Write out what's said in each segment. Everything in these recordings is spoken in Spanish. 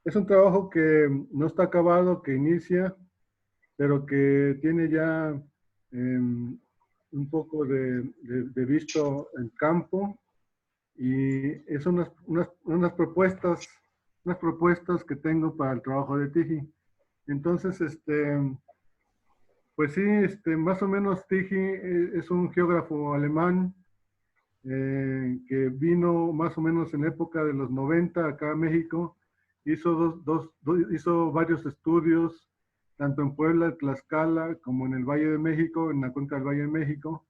Es un trabajo que no está acabado, que inicia, pero que tiene ya un poco de visto en campo y es unas propuestas que tengo para el trabajo de Tiji. Entonces, pues sí, más o menos Tiji es un geógrafo alemán que vino más o menos en época de los 90 acá a México, hizo, hizo varios estudios, tanto en Puebla, Tlaxcala, como en el Valle de México, en la cuenca del Valle de México,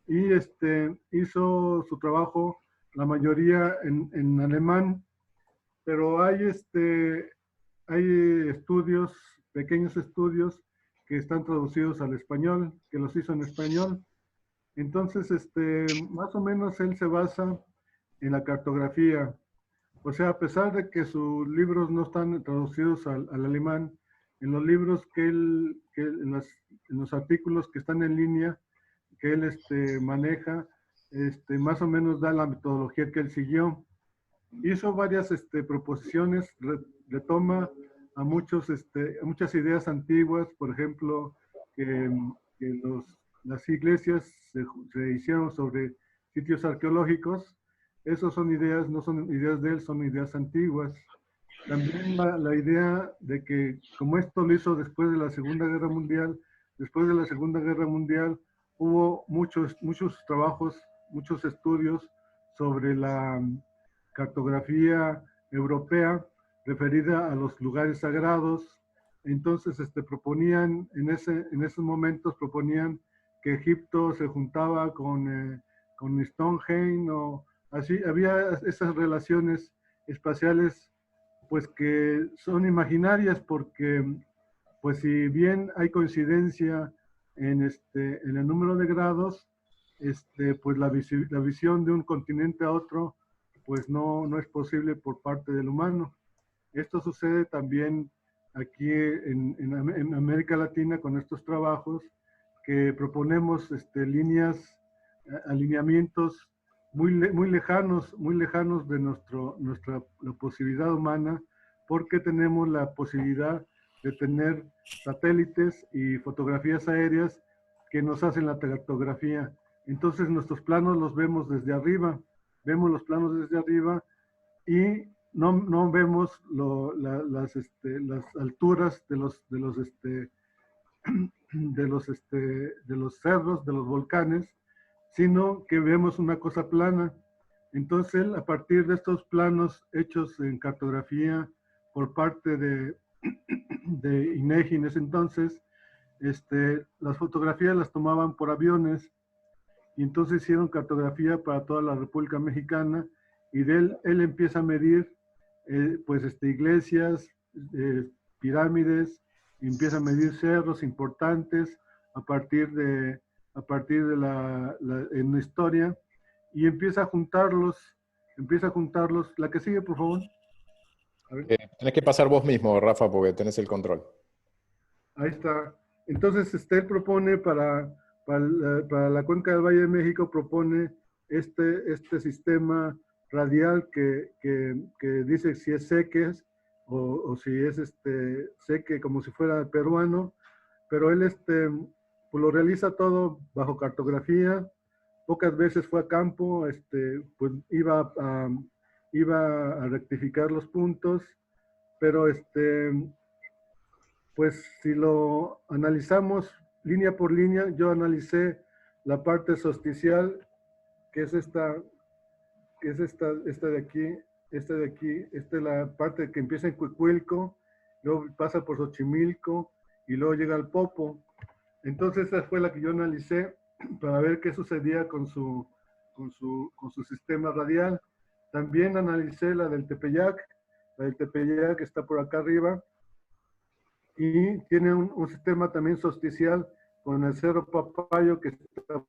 y hizo su trabajo, la mayoría en alemán, pero hay estudios, pequeños estudios, que están traducidos al español, que los hizo en español. Entonces, más o menos él se basa en la cartografía. O sea, a pesar de que sus libros no están traducidos al alemán, en los libros en los artículos que están en línea, que él maneja, más o menos da la metodología que él siguió. Hizo varias proposiciones, retoma a muchas ideas antiguas, por ejemplo, que, que las iglesias se hicieron sobre sitios arqueológicos. Esas son ideas, no son ideas de él, son ideas antiguas. También la idea de que, como esto lo hizo después de la Segunda Guerra Mundial, después de la Segunda Guerra Mundial hubo muchos trabajos, muchos estudios sobre la cartografía europea referida a los lugares sagrados. Entonces, proponían, en esos momentos proponían que Egipto se juntaba con Stonehenge o así, había esas relaciones espaciales pues que son imaginarias porque pues si bien hay coincidencia en el número de grados, pues la visión de un continente a otro pues no es posible por parte del humano. Esto sucede también aquí en América Latina con estos trabajos que proponemos líneas, alineamientos muy lejanos de nuestra la posibilidad humana, porque tenemos la posibilidad de tener satélites y fotografías aéreas que nos hacen la cartografía. Entonces nuestros planos los vemos los planos desde arriba y no vemos las alturas de los cerros, de los volcanes, sino que vemos una cosa plana. Entonces, él, a partir de estos planos hechos en cartografía por parte de INEGI en ese entonces, las fotografías las tomaban por aviones y entonces hicieron cartografía para toda la República Mexicana y él empieza a medir pues iglesias, pirámides, empieza a medir cerros importantes a partir de en la historia y empieza a juntarlos. La que sigue, por favor. A ver. Tenés que pasar vos mismo, Rafa, porque tenés el control. Ahí está. Entonces, él propone para la cuenca del Valle de México, propone este sistema radial que dice si es seques o si es seque como si fuera peruano, pero él pues lo realiza todo bajo cartografía. Pocas veces fue a campo, pues iba a rectificar los puntos, pero pues si lo analizamos línea por línea, yo analicé la parte solsticial, que es esta de aquí, esta es la parte que empieza en Cuicuilco, luego pasa por Xochimilco y luego llega al Popo. Entonces esa fue la que yo analicé para ver qué sucedía con su sistema radial. También analicé la del Tepeyac está por acá arriba, y tiene un sistema también solsticial con el Cerro Papayo que está.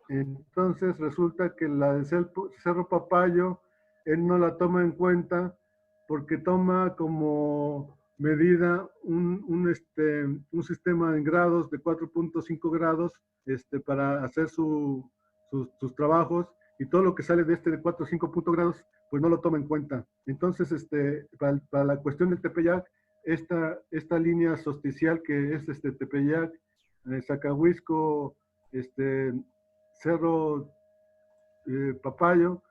Entonces resulta que la del Cerro Papayo él no la toma en cuenta porque toma como medida un sistema en grados de 4.5 grados para hacer sus trabajos, y todo lo que sale de de 4 o 5 grados pues no lo toma en cuenta. Entonces, para la cuestión del Tepeyac, esta línea solsticial que es Tepeyac, Zacahuisco, Cerro Papayo,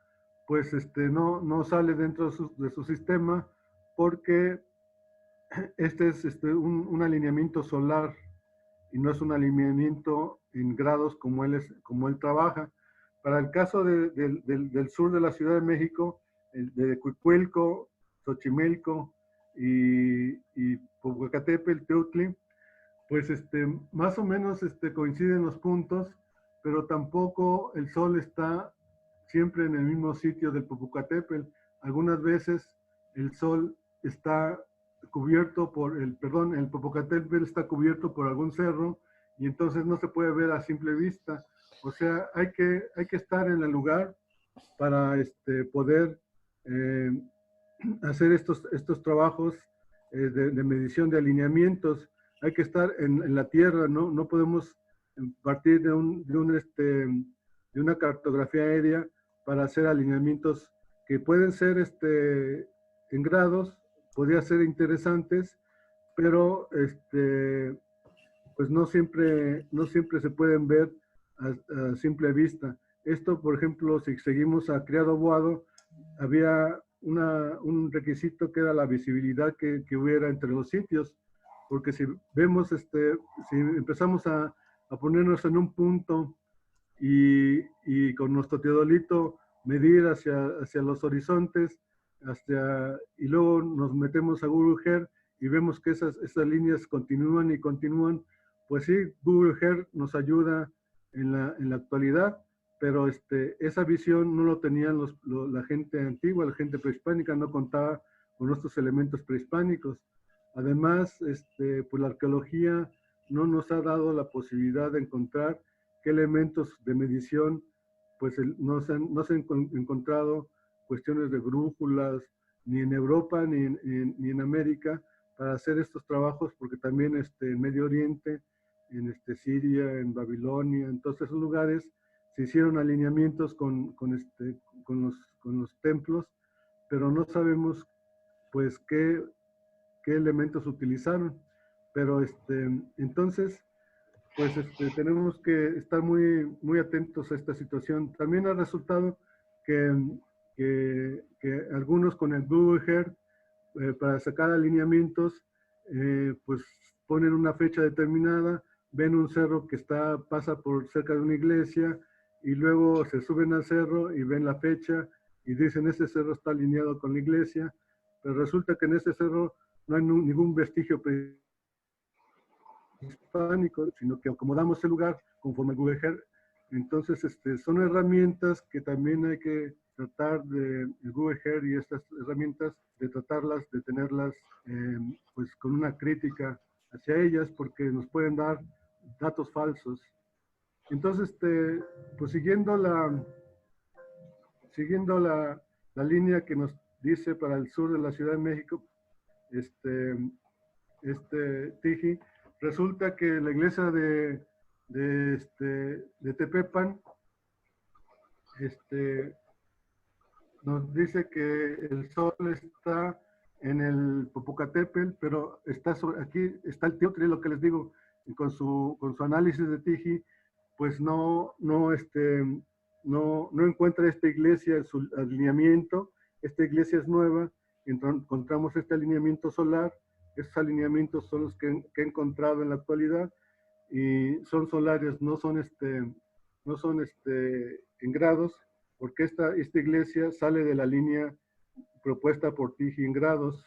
pues no sale dentro de su sistema porque este es un alineamiento solar y no es un alineamiento en grados como él trabaja. Para el caso del sur de la Ciudad de México, de Cuicuilco, Xochimilco y Popocatépetl, Teutli, pues más o menos coinciden los puntos, pero tampoco el sol está siempre en el mismo sitio del Popocatépetl. Algunas veces el sol está cubierto el Popocatépetl está cubierto por algún cerro y entonces no se puede ver a simple vista. O sea, hay que estar en el lugar para poder eh, hacer estos trabajos de medición de alineamientos. Hay que estar en la tierra, ¿no? No podemos partir de una cartografía aérea para hacer alineamientos que pueden ser en grados, podrían ser interesantes, pero pues no siempre se pueden ver a simple vista. Esto, por ejemplo, si seguimos a Criado Boado, había un requisito que era la visibilidad que hubiera entre los sitios, porque si vemos, si empezamos a ponernos en un punto y con nuestro teodolito medir hacia los horizontes, y luego nos metemos a Google Earth y vemos que esas líneas continúan y continúan, pues sí, Google Earth nos ayuda en la actualidad, pero esa visión no lo tenían la gente antigua, la gente prehispánica no contaba con estos elementos prehispánicos. Además, pues la arqueología no nos ha dado la posibilidad de encontrar qué elementos de medición, pues no se han encontrado cuestiones de brújulas, ni en Europa ni en América, para hacer estos trabajos, porque también en Medio Oriente, en Siria, en Babilonia, en todos esos lugares, se hicieron alineamientos con los templos, pero no sabemos pues qué elementos utilizaron. Pero entonces, pues tenemos que estar muy atentos a esta situación. También ha resultado que algunos con el Google Earth, para sacar alineamientos, pues ponen una fecha determinada, ven un cerro que pasa por cerca de una iglesia y luego se suben al cerro y ven la fecha y dicen ese cerro está alineado con la iglesia, pero resulta que en ese cerro no hay ningún vestigio hispánico, sino que acomodamos el lugar conforme el Google Earth. Entonces, son herramientas que también hay que tratar el Google Earth y estas herramientas, de tratarlas, de tenerlas pues con una crítica hacia ellas, porque nos pueden dar datos falsos. Entonces, pues siguiendo la línea que nos dice para el sur de la Ciudad de México, Tiji, resulta que la iglesia de Tepepan nos dice que el sol está en el Popocatépetl, pero aquí está el Teotli, lo que les digo, y con su análisis de Tiji, pues no encuentra esta iglesia en su alineamiento. Esta iglesia es nueva, encontramos este alineamiento solar. Estos alineamientos son los que he encontrado en la actualidad y son solares, no son en grados, porque esta iglesia sale de la línea propuesta por Tiji en grados.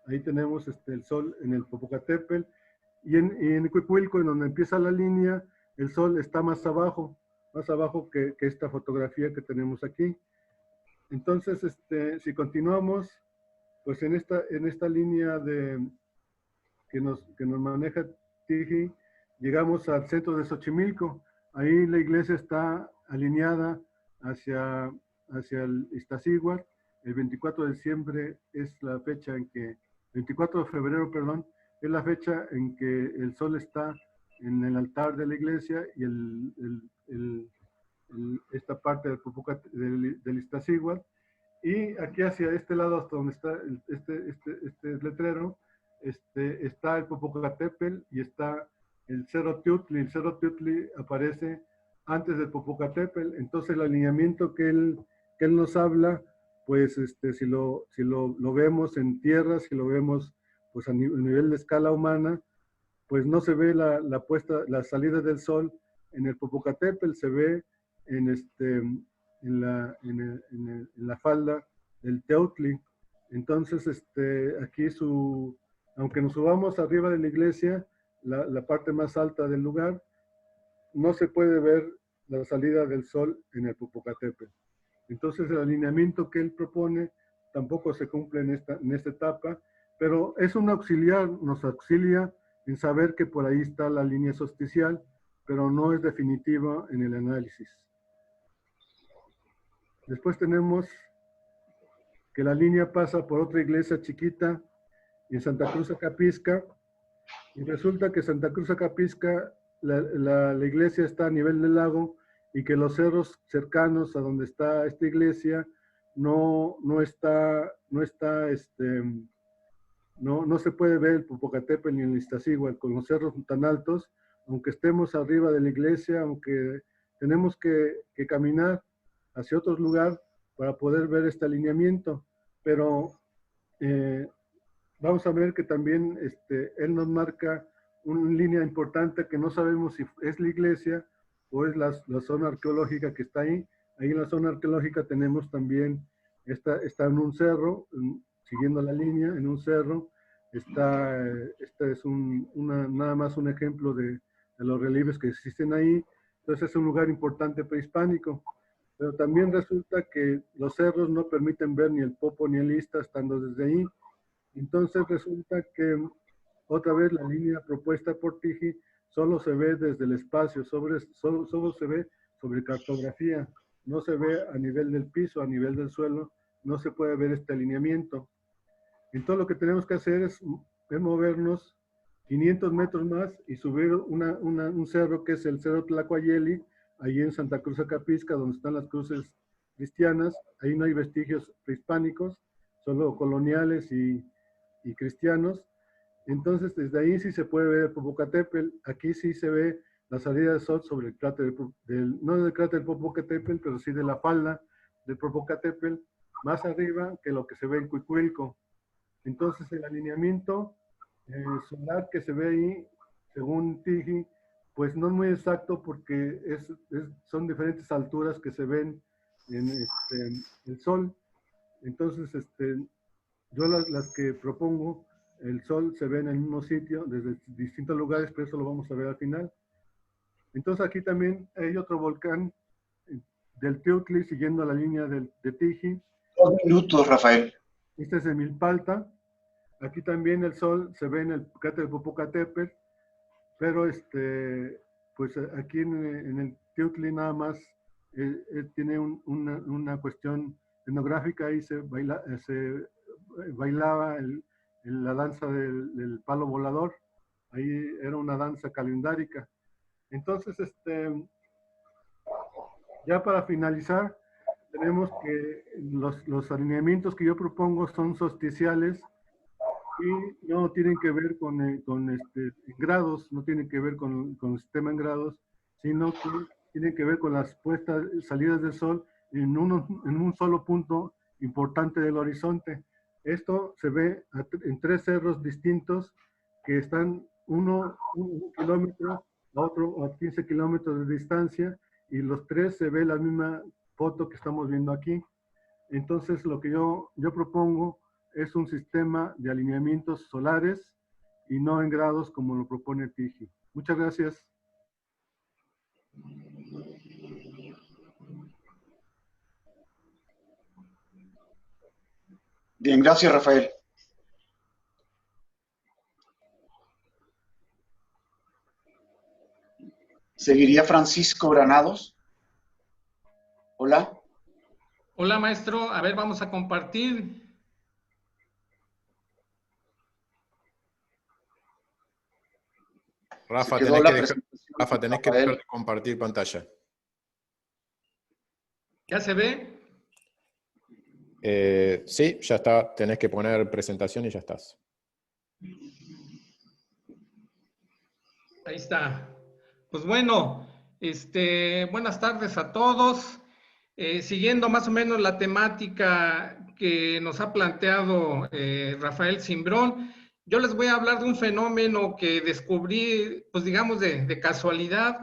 Ahí tenemos el sol en el Popocatépetl y en Cuicuilco, en donde empieza la línea, el sol está más abajo que esta fotografía que tenemos aquí. Entonces, si continuamos, pues en esta línea que nos maneja Tiji, llegamos al centro de Xochimilco. Ahí la iglesia está alineada hacia el Iztaccíhuatl. El 24 de diciembre es la fecha 24 de febrero, perdón, es la fecha en que el sol está en el altar de la iglesia y esta parte del Iztaccíhuatl. Y aquí hacia este lado, hasta donde está este letrero, está el Popocatépetl y está el Cerro Teutli. El Cerro Teutli aparece antes del Popocatépetl. Entonces el alineamiento que él nos habla, pues si lo vemos en tierra, si lo vemos pues a nivel de escala humana, pues no se ve la salida del sol en el Popocatépetl, se ve en, en la falda del Teutli. Entonces, aquí aunque nos subamos arriba de la iglesia, la parte más alta del lugar, no se puede ver la salida del sol en el Popocatépetl. Entonces, el alineamiento que él propone tampoco se cumple en esta etapa, pero es un auxiliar, nos auxilia en saber que por ahí está la línea solsticial, pero no es definitiva en el análisis. Después tenemos que la línea pasa por otra iglesia chiquita en Santa Cruz Acapisca, y resulta que Santa Cruz Acapisca, la iglesia está a nivel del lago, y que los cerros cercanos a donde está esta iglesia no se puede ver el Popocatépetl ni el Iztaccíhuatl con los cerros tan altos, aunque estemos arriba de la iglesia, aunque tenemos que caminar hacia otro lugar para poder ver este alineamiento. Pero vamos a ver que también él nos marca una línea importante que no sabemos si es la iglesia o es la zona arqueológica que está ahí. Ahí en la zona arqueológica tenemos también, está en un cerro, siguiendo la línea, en un cerro. Este es nada más un ejemplo de los relieves que existen ahí. Entonces es un lugar importante prehispánico. Pero también resulta que los cerros no permiten ver ni el Popo ni el Ista estando desde ahí. Entonces resulta que otra vez la línea propuesta por Tiji solo se ve desde el espacio, solo se ve sobre cartografía, no se ve a nivel del piso, a nivel del suelo, no se puede ver este alineamiento. Entonces lo que tenemos que hacer es movernos 500 metros más y subir un cerro que es el Cerro Tlacuayeli, ahí en Santa Cruz Acapisca, donde están las cruces cristianas. Ahí no hay vestigios prehispánicos, solo coloniales y cristianos. Entonces, desde ahí sí se puede ver el Popocatépetl. Aquí sí se ve la salida del sol sobre el cráter, no del cráter del Popocatépetl, pero sí de la falda del Popocatépetl, más arriba que lo que se ve en Cuicuilco. Entonces, el alineamiento solar que se ve ahí, según Tiji, pues no es muy exacto porque son diferentes alturas que se ven en el sol. Entonces, yo las que propongo, el sol se ve en el mismo sitio desde distintos lugares, pero eso lo vamos a ver al final. Entonces aquí también hay otro volcán del Teutli siguiendo la línea de Tiji. 2 minutos, Rafael. Este es de Milpalta. Aquí también el sol se ve en el cráter del Popocatépetl, pero pues aquí en el Teutli nada más tiene una cuestión etnográfica. Ahí se bailaba la danza del palo volador. Ahí era una danza calendárica. Entonces, ya para finalizar, tenemos que los alineamientos que yo propongo son solsticiales y no tienen que ver con grados, no tienen que ver con el sistema en grados, sino que tienen que ver con las salidas del sol en un solo punto importante del horizonte. Esto se ve en 3 cerros distintos que están uno 1 kilómetro, otro a 15 kilómetros de distancia, y los 3 se ve la misma foto que estamos viendo aquí. Entonces lo que yo propongo es un sistema de alineamientos solares y no en grados como lo propone Tiji. Muchas gracias. Bien, gracias, Rafael. ¿Seguiría Francisco Granados? Hola. Hola, maestro. A ver, vamos a compartir. Rafa, tenés que dejar de compartir pantalla. ¿Ya se ve? Sí, ya está. Tenés que poner presentación y ya estás. Ahí está. Pues bueno, buenas tardes a todos. Siguiendo más o menos la temática que nos ha planteado Rafael Cimbrón, yo les voy a hablar de un fenómeno que descubrí, pues digamos, de casualidad.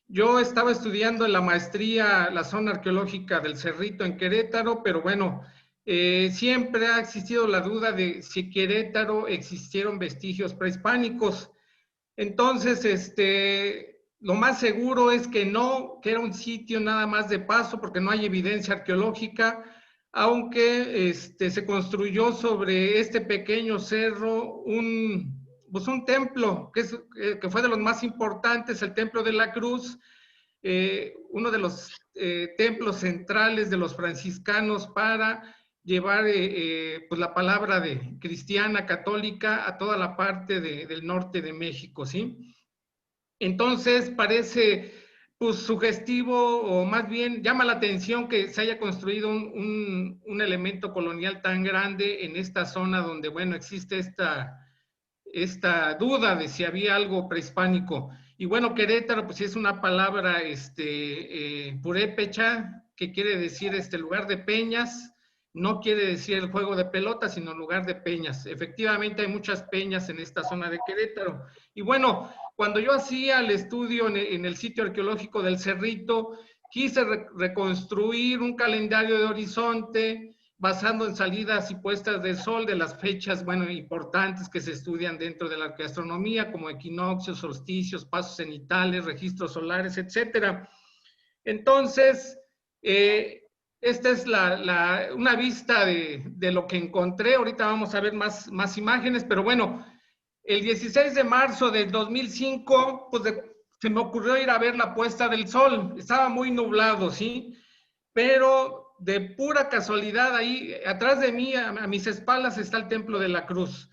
Yo estaba estudiando en la maestría la zona arqueológica del Cerrito en Querétaro, pero bueno, siempre ha existido la duda de si en Querétaro existieron vestigios prehispánicos. Entonces, lo más seguro es que no, que era un sitio nada más de paso, porque no hay evidencia arqueológica, aunque se construyó sobre este pequeño cerro pues un templo, que fue de los más importantes, el Templo de la Cruz, uno de los templos centrales de los franciscanos para llevar pues la palabra de cristiana, católica, a toda la parte del norte de México, ¿sí? Entonces parece pues sugestivo, o más bien llama la atención que se haya construido un elemento colonial tan grande en esta zona donde, bueno, existe esta duda de si había algo prehispánico. Y bueno, Querétaro, pues es una palabra purépecha, que quiere decir lugar de peñas. No quiere decir el juego de pelota, sino lugar de peñas. Efectivamente hay muchas peñas en esta zona de Querétaro. Y bueno, cuando yo hacía el estudio en el sitio arqueológico del Cerrito, quise reconstruir un calendario de horizonte basando en salidas y puestas de sol de las fechas, bueno, importantes que se estudian dentro de la arqueoastronomía, como equinoccios, solsticios, pasos cenitales, registros solares, etcétera. Entonces, esta es una vista de lo que encontré. Ahorita vamos a ver más imágenes, pero bueno, el 16 de marzo del 2005, pues se me ocurrió ir a ver la puesta del sol. Estaba muy nublado, ¿sí? Pero de pura casualidad, ahí atrás de mí, a mis espaldas, está el Templo de la Cruz.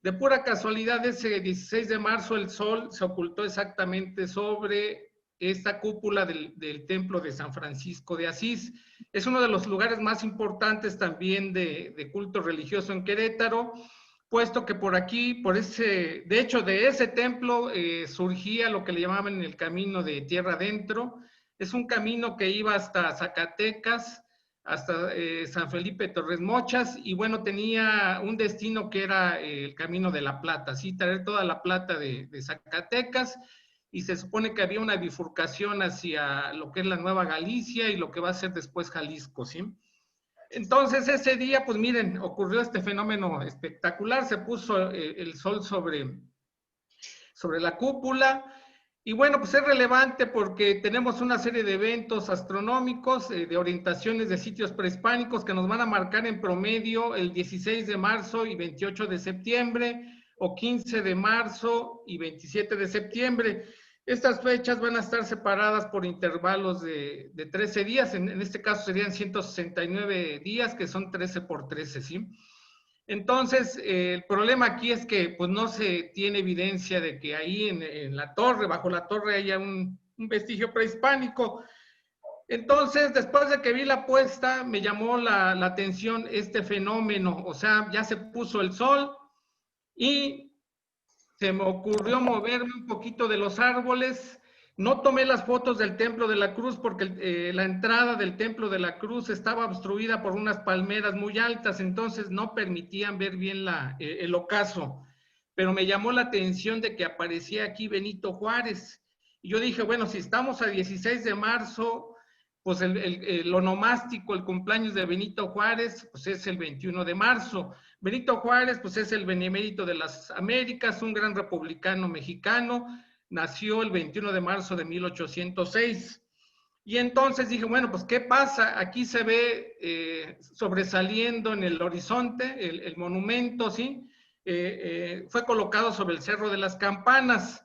De pura casualidad, ese 16 de marzo el sol se ocultó exactamente sobre esta cúpula del Templo de San Francisco de Asís. Es uno de los lugares más importantes también de culto religioso en Querétaro, puesto que por aquí, de hecho, de ese templo surgía lo que le llamaban el camino de tierra adentro. Es un camino que iba hasta Zacatecas, hasta San Felipe Torres Mochas, y bueno, tenía un destino que era el Camino de la Plata, ¿sí? Traer toda la plata de Zacatecas, y se supone que había una bifurcación hacia lo que es la Nueva Galicia y lo que va a ser después Jalisco, ¿sí? Entonces ese día, pues miren, ocurrió este fenómeno espectacular, se puso el sol sobre la cúpula. Y bueno, pues es relevante porque tenemos una serie de eventos astronómicos, de orientaciones de sitios prehispánicos que nos van a marcar en promedio el 16 de marzo y 28 de septiembre, o 15 de marzo y 27 de septiembre. Estas fechas van a estar separadas por intervalos de 13 días, en este caso serían 169 días, que son 13 por 13, ¿sí? Entonces, el problema aquí es que pues no se tiene evidencia de que ahí en la torre, bajo la torre, haya un vestigio prehispánico. Entonces, después de que vi la puesta, me llamó la atención este fenómeno. O sea, ya se puso el sol y se me ocurrió moverme un poquito de los árboles. No tomé las fotos del Templo de la Cruz porque la entrada del Templo de la Cruz estaba obstruida por unas palmeras muy altas, entonces no permitían ver bien el ocaso. Pero me llamó la atención de que aparecía aquí Benito Juárez. Y yo dije, bueno, si estamos a 16 de marzo, pues el onomástico, el cumpleaños de Benito Juárez, pues es el 21 de marzo. Benito Juárez, pues es el benemérito de las Américas, un gran republicano mexicano. Nació el 21 de marzo de 1806. Y entonces dije, bueno, pues ¿qué pasa? Aquí se ve sobresaliendo en el horizonte el monumento, ¿sí? Fue colocado sobre el Cerro de las Campanas.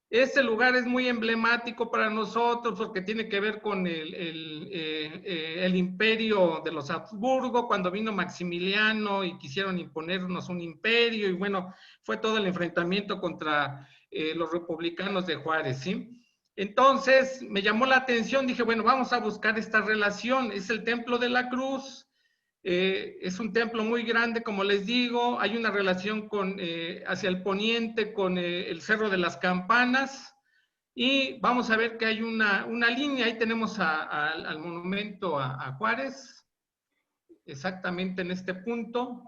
Este lugar es muy emblemático para nosotros porque tiene que ver con el imperio de los Habsburgo, cuando vino Maximiliano y quisieron imponernos un imperio, y bueno, fue todo el enfrentamiento contra los republicanos de Juárez, ¿sí? Entonces me llamó la atención, dije, bueno, vamos a buscar esta relación. Es el Templo de la Cruz, Es un templo muy grande, como les digo. Hay una relación hacia el poniente con el Cerro de las Campanas. Y vamos a ver que hay una línea. Ahí tenemos al monumento a Juárez, exactamente en este punto.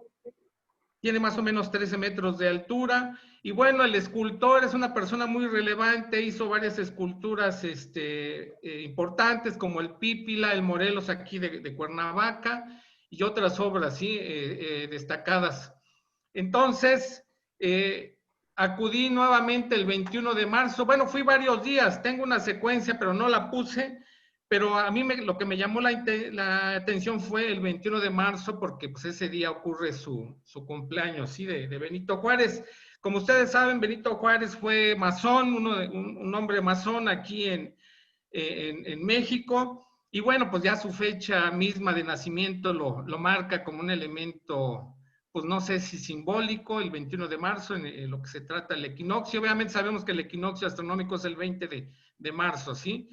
Tiene más o menos 13 metros de altura. Y bueno, el escultor es una persona muy relevante, hizo varias esculturas importantes, como el Pípila, el Morelos aquí de Cuernavaca, y otras obras, ¿sí? Destacadas. Entonces, acudí nuevamente el 21 de marzo. Bueno, fui varios días, tengo una secuencia, pero no la puse. Pero a mí lo que me llamó la atención fue el 21 de marzo, porque pues ese día ocurre su cumpleaños, ¿sí? De Benito Juárez. Como ustedes saben, Benito Juárez fue masón, un hombre masón aquí en México. Y bueno, pues ya su fecha misma de nacimiento lo marca como un elemento, pues no sé si simbólico, el 21 de marzo, en lo que se trata del equinoccio. Obviamente sabemos que el equinoccio astronómico es el 20 de marzo, ¿sí?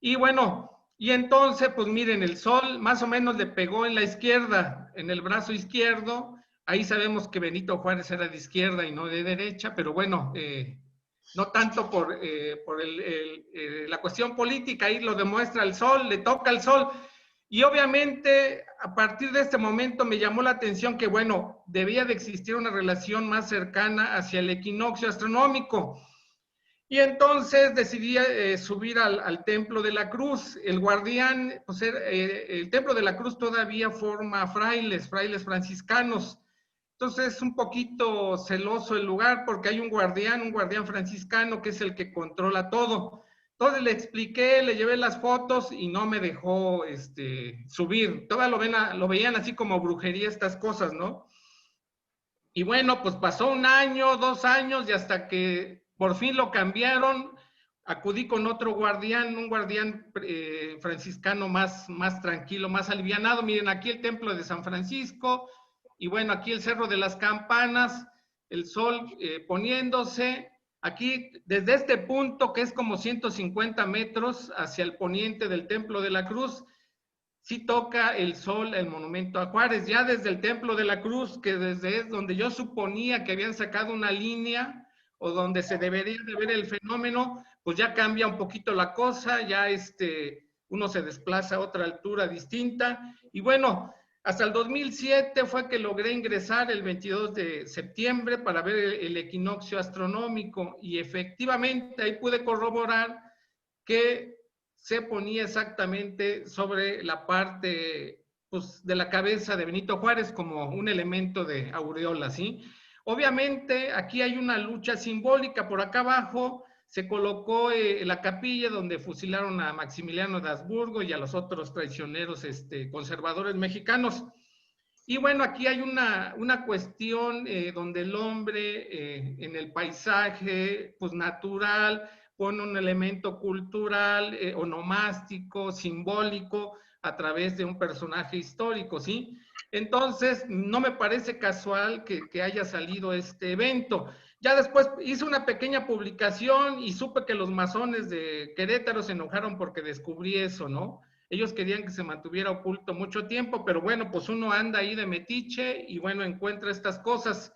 Y bueno, y entonces, pues miren, el sol más o menos le pegó en la izquierda, en el brazo izquierdo. Ahí sabemos que Benito Juárez era de izquierda y no de derecha, pero bueno, no tanto por la cuestión política, ahí lo demuestra el sol, le toca el sol. Y obviamente, a partir de este momento me llamó la atención que, bueno, debía de existir una relación más cercana hacia el equinoccio astronómico. Y entonces decidí subir al Templo de la Cruz. El guardián, pues el Templo de la Cruz todavía forma frailes franciscanos. Entonces es un poquito celoso el lugar porque hay un guardián franciscano que es el que controla todo. Entonces le expliqué, le llevé las fotos y no me dejó subir. Todavía lo veían así como brujería estas cosas, ¿no? Y bueno, pues pasó 1 año, 2 años y hasta que por fin lo cambiaron, acudí con otro guardián, un guardián franciscano más tranquilo, más alivianado. Miren, aquí el templo de San Francisco, y bueno, aquí el Cerro de las Campanas, el sol poniéndose. Aquí, desde este punto, que es como 150 metros hacia el poniente del Templo de la Cruz, sí toca el sol el monumento a Juárez. Ya desde el Templo de la Cruz, que desde donde yo suponía que habían sacado una línea, o donde se debería de ver el fenómeno, pues ya cambia un poquito la cosa, ya uno se desplaza a otra altura distinta. Y bueno, hasta el 2007 fue que logré ingresar el 22 de septiembre para ver el equinoccio astronómico, y efectivamente ahí pude corroborar que se ponía exactamente sobre la parte, pues, de la cabeza de Benito Juárez como un elemento de aureola, ¿sí? Obviamente aquí hay una lucha simbólica. Por acá abajo se colocó la capilla donde fusilaron a Maximiliano de Habsburgo y a los otros traicioneros conservadores mexicanos. Y bueno, aquí hay una cuestión donde el hombre en el paisaje, pues natural, pone un elemento cultural, onomástico, simbólico, a través de un personaje histórico, ¿sí? Entonces, no me parece casual que haya salido este evento. Ya después hice una pequeña publicación y supe que los masones de Querétaro se enojaron porque descubrí eso, ¿no? Ellos querían que se mantuviera oculto mucho tiempo, pero bueno, pues uno anda ahí de metiche y bueno, encuentra estas cosas.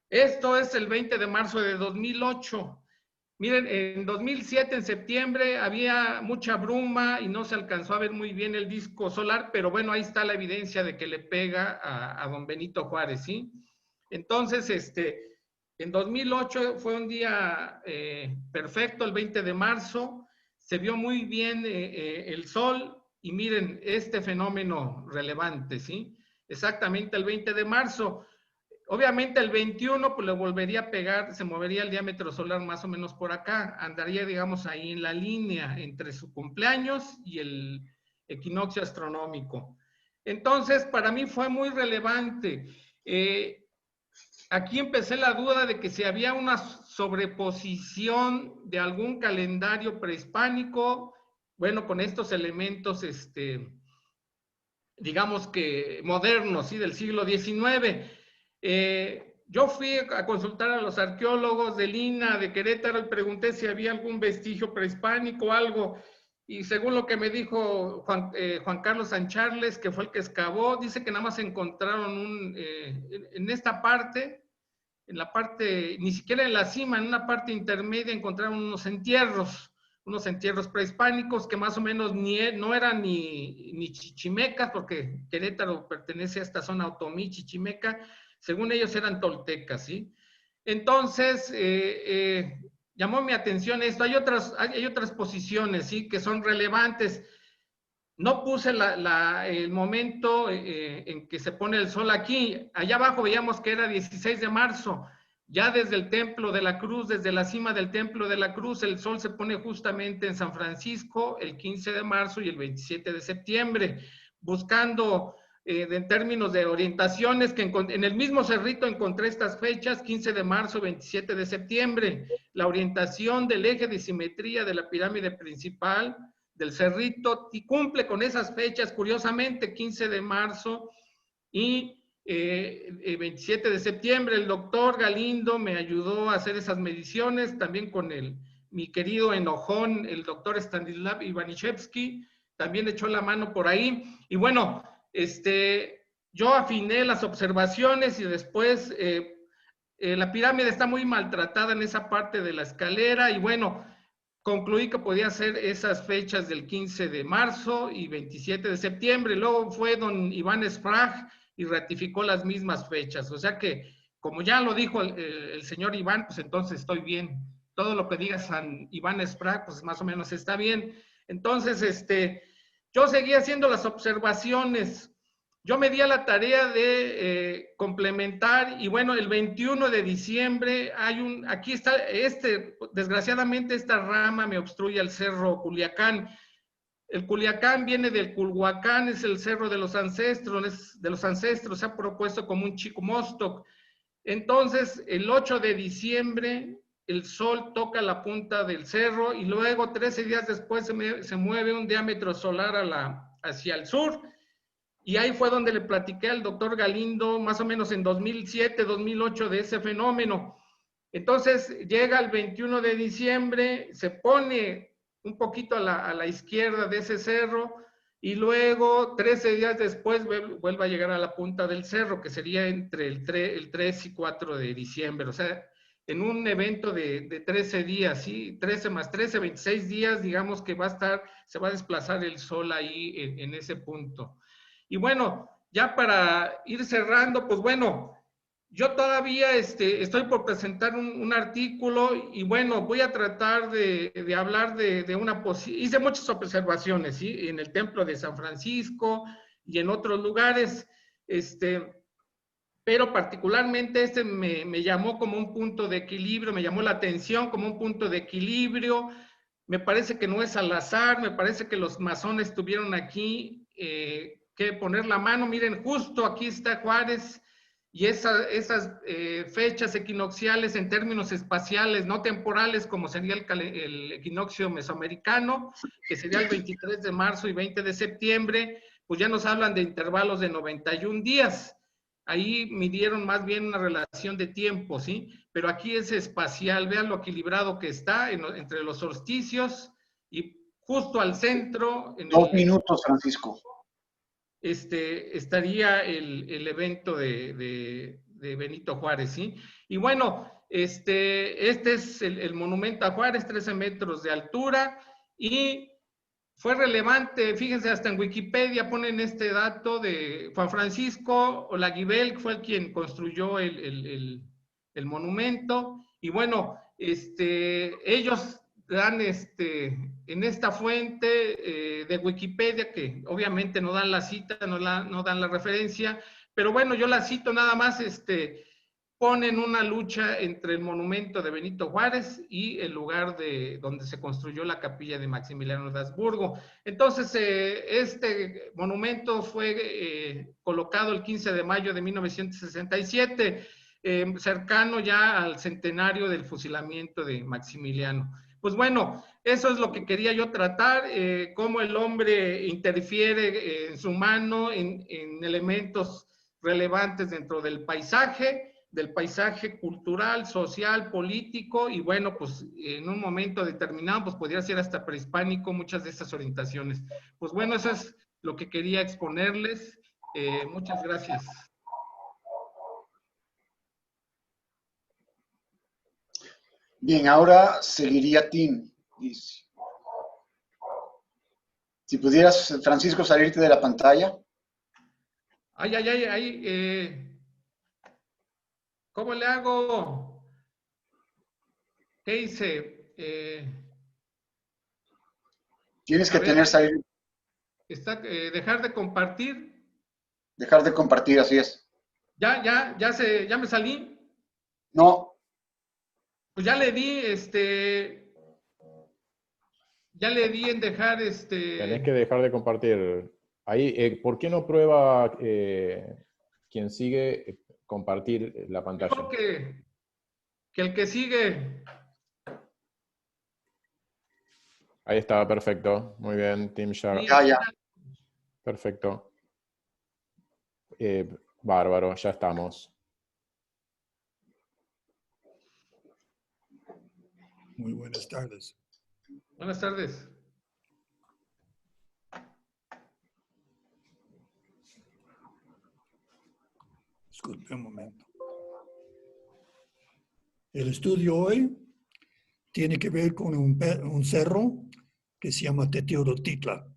Esto es el 20 de marzo de 2008. Miren, en 2007, en septiembre, había mucha bruma y no se alcanzó a ver muy bien el disco solar, pero bueno, ahí está la evidencia de que le pega a don Benito Juárez, ¿sí? Entonces, en 2008 fue un día perfecto, el 20 de marzo, se vio muy bien el sol, y miren este fenómeno relevante, ¿sí? Exactamente el 20 de marzo. Obviamente el 21 pues le volvería a pegar, se movería el diámetro solar más o menos por acá, andaría digamos ahí en la línea entre su cumpleaños y el equinoccio astronómico. Entonces para mí fue muy relevante. Aquí empecé la duda de que si había una sobreposición de algún calendario prehispánico, bueno, con estos elementos, digamos que modernos, ¿sí? Del siglo XIX. Yo fui a consultar a los arqueólogos de Lina, de Querétaro, y pregunté si había algún vestigio prehispánico o algo, y según lo que me dijo Juan Carlos Sancharles, que fue el que excavó, dice que nada más encontraron en esta parte, en la parte, ni siquiera en la cima, en una parte intermedia encontraron unos entierros prehispánicos que más o menos no eran ni chichimecas, porque Querétaro pertenece a esta zona otomí, chichimeca, según ellos eran toltecas, ¿sí? Entonces, llamó mi atención esto. Hay otras posiciones, ¿sí?, que son relevantes. No puse el momento en que se pone el sol aquí. Allá abajo veíamos que era 16 de marzo. Ya desde el Templo de la Cruz, desde la cima del Templo de la Cruz, el sol se pone justamente en San Francisco el 15 de marzo y el 27 de septiembre, buscando en términos de orientaciones, que en el mismo cerrito encontré estas fechas, 15 de marzo, 27 de septiembre, la orientación del eje de simetría de la pirámide principal del cerrito, y cumple con esas fechas, curiosamente, 15 de marzo y 27 de septiembre. El doctor Galindo me ayudó a hacer esas mediciones, también con mi querido enojón, el doctor Stanislav Ivaniševski, también echó la mano por ahí, y bueno, yo afiné las observaciones y después la pirámide está muy maltratada en esa parte de la escalera, y bueno, concluí que podía ser esas fechas del 15 de marzo y 27 de septiembre. Luego fue don Iván Sprague y ratificó las mismas fechas. O sea que, como ya lo dijo el señor Iván, pues entonces estoy bien. Todo lo que diga San Iván Sprague, pues más o menos está bien. Entonces, yo seguí haciendo las observaciones. Yo me di a la tarea de complementar, y bueno, el 21 de diciembre aquí está, desgraciadamente esta rama me obstruye el cerro Culiacán. El Culiacán viene del Culhuacán, es el cerro de los ancestros, se ha propuesto como un Chicomostoc. Entonces, el 8 de diciembre, el sol toca la punta del cerro, y luego 13 días después se mueve un diámetro solar hacia el sur. Y ahí fue donde le platiqué al doctor Galindo, más o menos en 2007, 2008, de ese fenómeno. Entonces llega el 21 de diciembre, se pone un poquito a la izquierda de ese cerro, y luego 13 días después vuelve a llegar a la punta del cerro, que sería entre el 3 y 4 de diciembre. O sea, en un evento de 13 días, ¿sí? 13 más 13, 26 días, digamos que se va a desplazar el sol ahí en ese punto. Y bueno, ya para ir cerrando, pues bueno, yo todavía estoy por presentar un artículo, y bueno, voy a tratar de hablar de una posibilidad. Hice muchas observaciones, ¿sí?, en el Templo de San Francisco y en otros lugares, pero particularmente me llamó como un punto de equilibrio, me llamó la atención como un punto de equilibrio. Me parece que no es al azar, me parece que los masones tuvieron aquí que poner la mano. Miren, justo aquí está Juárez, y esas fechas equinocciales en términos espaciales, no temporales, como sería el equinoccio mesoamericano, que sería el 23 de marzo y 20 de septiembre, pues ya nos hablan de intervalos de 91 días. Ahí midieron más bien una relación de tiempo, ¿sí? Pero aquí es espacial. Vean lo equilibrado que está entre los solsticios, y justo al centro. 2 minutos, Francisco. Estaría el evento de Benito Juárez, ¿sí? Y bueno, este es el monumento a Juárez, 13 metros de altura, y fue relevante, fíjense, hasta en Wikipedia ponen este dato de Juan Francisco Olaguibel, que fue quien construyó el monumento. Y bueno, ellos dan en esta fuente de Wikipedia, que obviamente no dan la cita, no dan la referencia, pero bueno, yo la cito nada más. Ponen una lucha entre el monumento de Benito Juárez y el lugar donde se construyó la capilla de Maximiliano de Habsburgo. Entonces, este monumento fue colocado el 15 de mayo de 1967, cercano ya al centenario del fusilamiento de Maximiliano. Pues bueno, eso es lo que quería yo tratar, cómo el hombre interfiere en su mano en elementos relevantes dentro del paisaje. del paisaje cultural, social, político, y bueno, pues en un momento determinado, pues podría ser hasta prehispánico, muchas de estas orientaciones. Pues bueno, eso es lo que quería exponerles. Muchas gracias. Bien, ahora seguiría Tim. Si pudieras, Francisco, salirte de la pantalla. ¿Cómo le hago? ¿Qué hice? Tienes que ver, salir. Dejar de compartir. Dejar de compartir, así es. ¿Ya me salí? No. Pues ya le di, ya le di en dejar, Tenés que dejar de compartir. Ahí, ¿por qué no prueba quien sigue compartir la pantalla? Creo que el que sigue. Ahí está, perfecto. Muy bien, Team Share. Sí, Ya. Perfecto. Bárbaro, ya estamos. Muy buenas tardes. Buenas tardes. Disculpe un momento. El estudio hoy tiene que ver con un cerro que se llama Teteorotitla,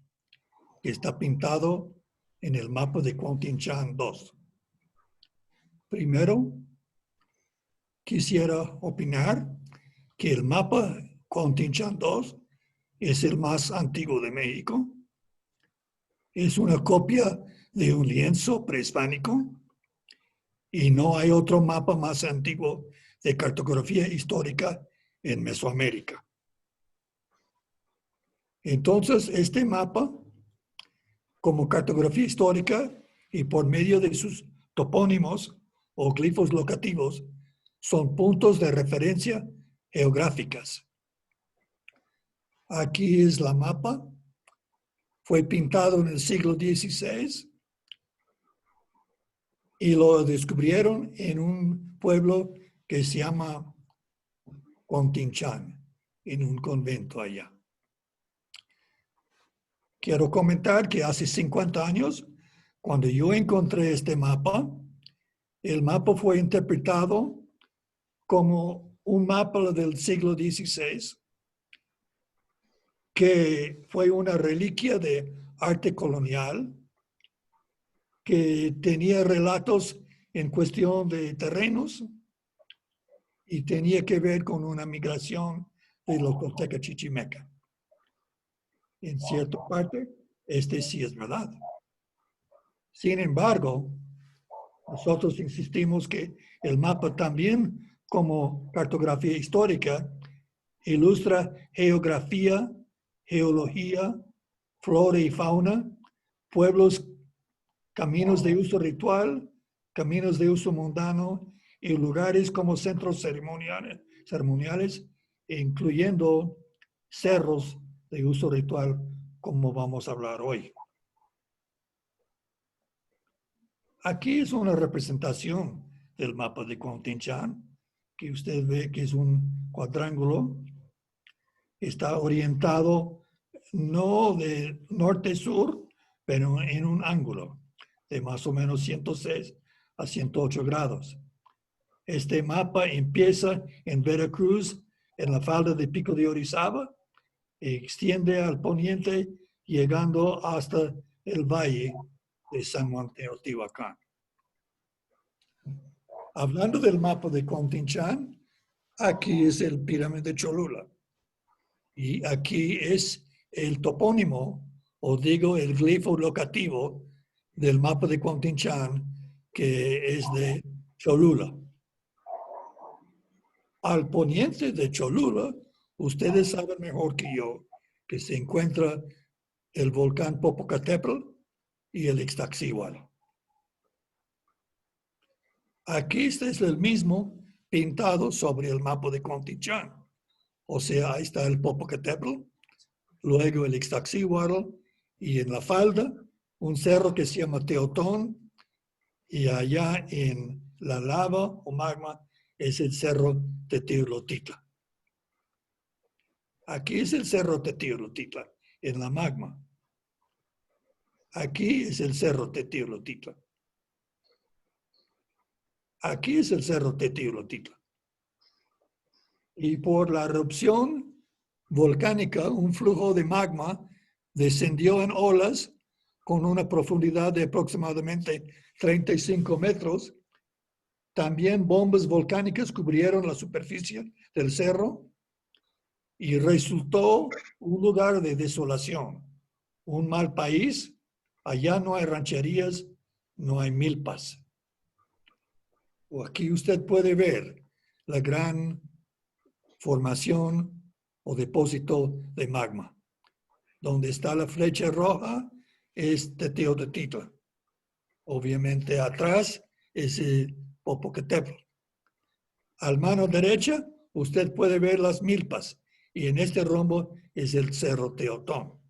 que está pintado en el mapa de Cuauhtincán II. Primero, quisiera opinar que el mapa Cuauhtincán II es el más antiguo de México. Es una copia de un lienzo prehispánico y no hay otro mapa más antiguo de cartografía histórica en Mesoamérica. Entonces, este mapa, como cartografía histórica y por medio de sus topónimos o glifos locativos, son puntos de referencia geográficas. Aquí es la mapa. Fue pintado en el siglo XVI y lo descubrieron en un pueblo que se llama Cuauhtincán, en un convento allá. Quiero comentar que hace 50 años, cuando yo encontré este mapa, el mapa fue interpretado como un mapa del siglo XVI, que fue una reliquia de arte colonial, que tenía relatos en cuestión de terrenos y tenía que ver con una migración de los Tolteca Chichimeca. En cierta parte, sí es verdad. Sin embargo, nosotros insistimos que el mapa también, como cartografía histórica, ilustra geografía, geología, flora y fauna, pueblos, caminos de uso ritual, caminos de uso mundano y lugares como centros ceremoniales, incluyendo cerros de uso ritual, como vamos a hablar hoy. Aquí es una representación del mapa de Cuauhtincán, que usted ve que es un cuadrángulo. Está orientado no de norte-sur, pero en un ángulo de más o menos 106 a 108 grados. Este mapa empieza en Veracruz, en la falda de Pico de Orizaba, y extiende al poniente, llegando hasta el valle de San Juan Teotihuacán. Hablando del mapa de Cuauhtincán, aquí es el pirámide de Cholula. Y aquí es el topónimo, o digo el glifo locativo del mapa de Cuauhtincán, que es de Cholula. Al poniente de Cholula, ustedes saben mejor que yo que se encuentra el volcán Popocatépetl y el Ixtaccíhuatl. Aquí este es el mismo pintado sobre el mapa de Cuauhtincán. O sea, ahí está el Popocatépetl, luego el Ixtaccíhuatl y en la falda un cerro que se llama Teotón y allá en la lava o magma es el cerro Teotihuacán. Aquí es el cerro Teotihuacán, en la magma. Aquí es el cerro Teotihuacán. Aquí es el cerro Teotihuacán. Y por la erupción volcánica, un flujo de magma descendió en olas con una profundidad de aproximadamente 35 metros. También bombas volcánicas cubrieron la superficie del cerro y resultó un lugar de desolación, un mal país. Allá no hay rancherías, no hay milpas. O aquí usted puede ver la gran formación o depósito de magma. Donde está la flecha roja es Teotihuacán. Obviamente atrás es el Popocatépetl. Al mano derecha usted puede ver las milpas y en este rombo es el Cerro Teotón.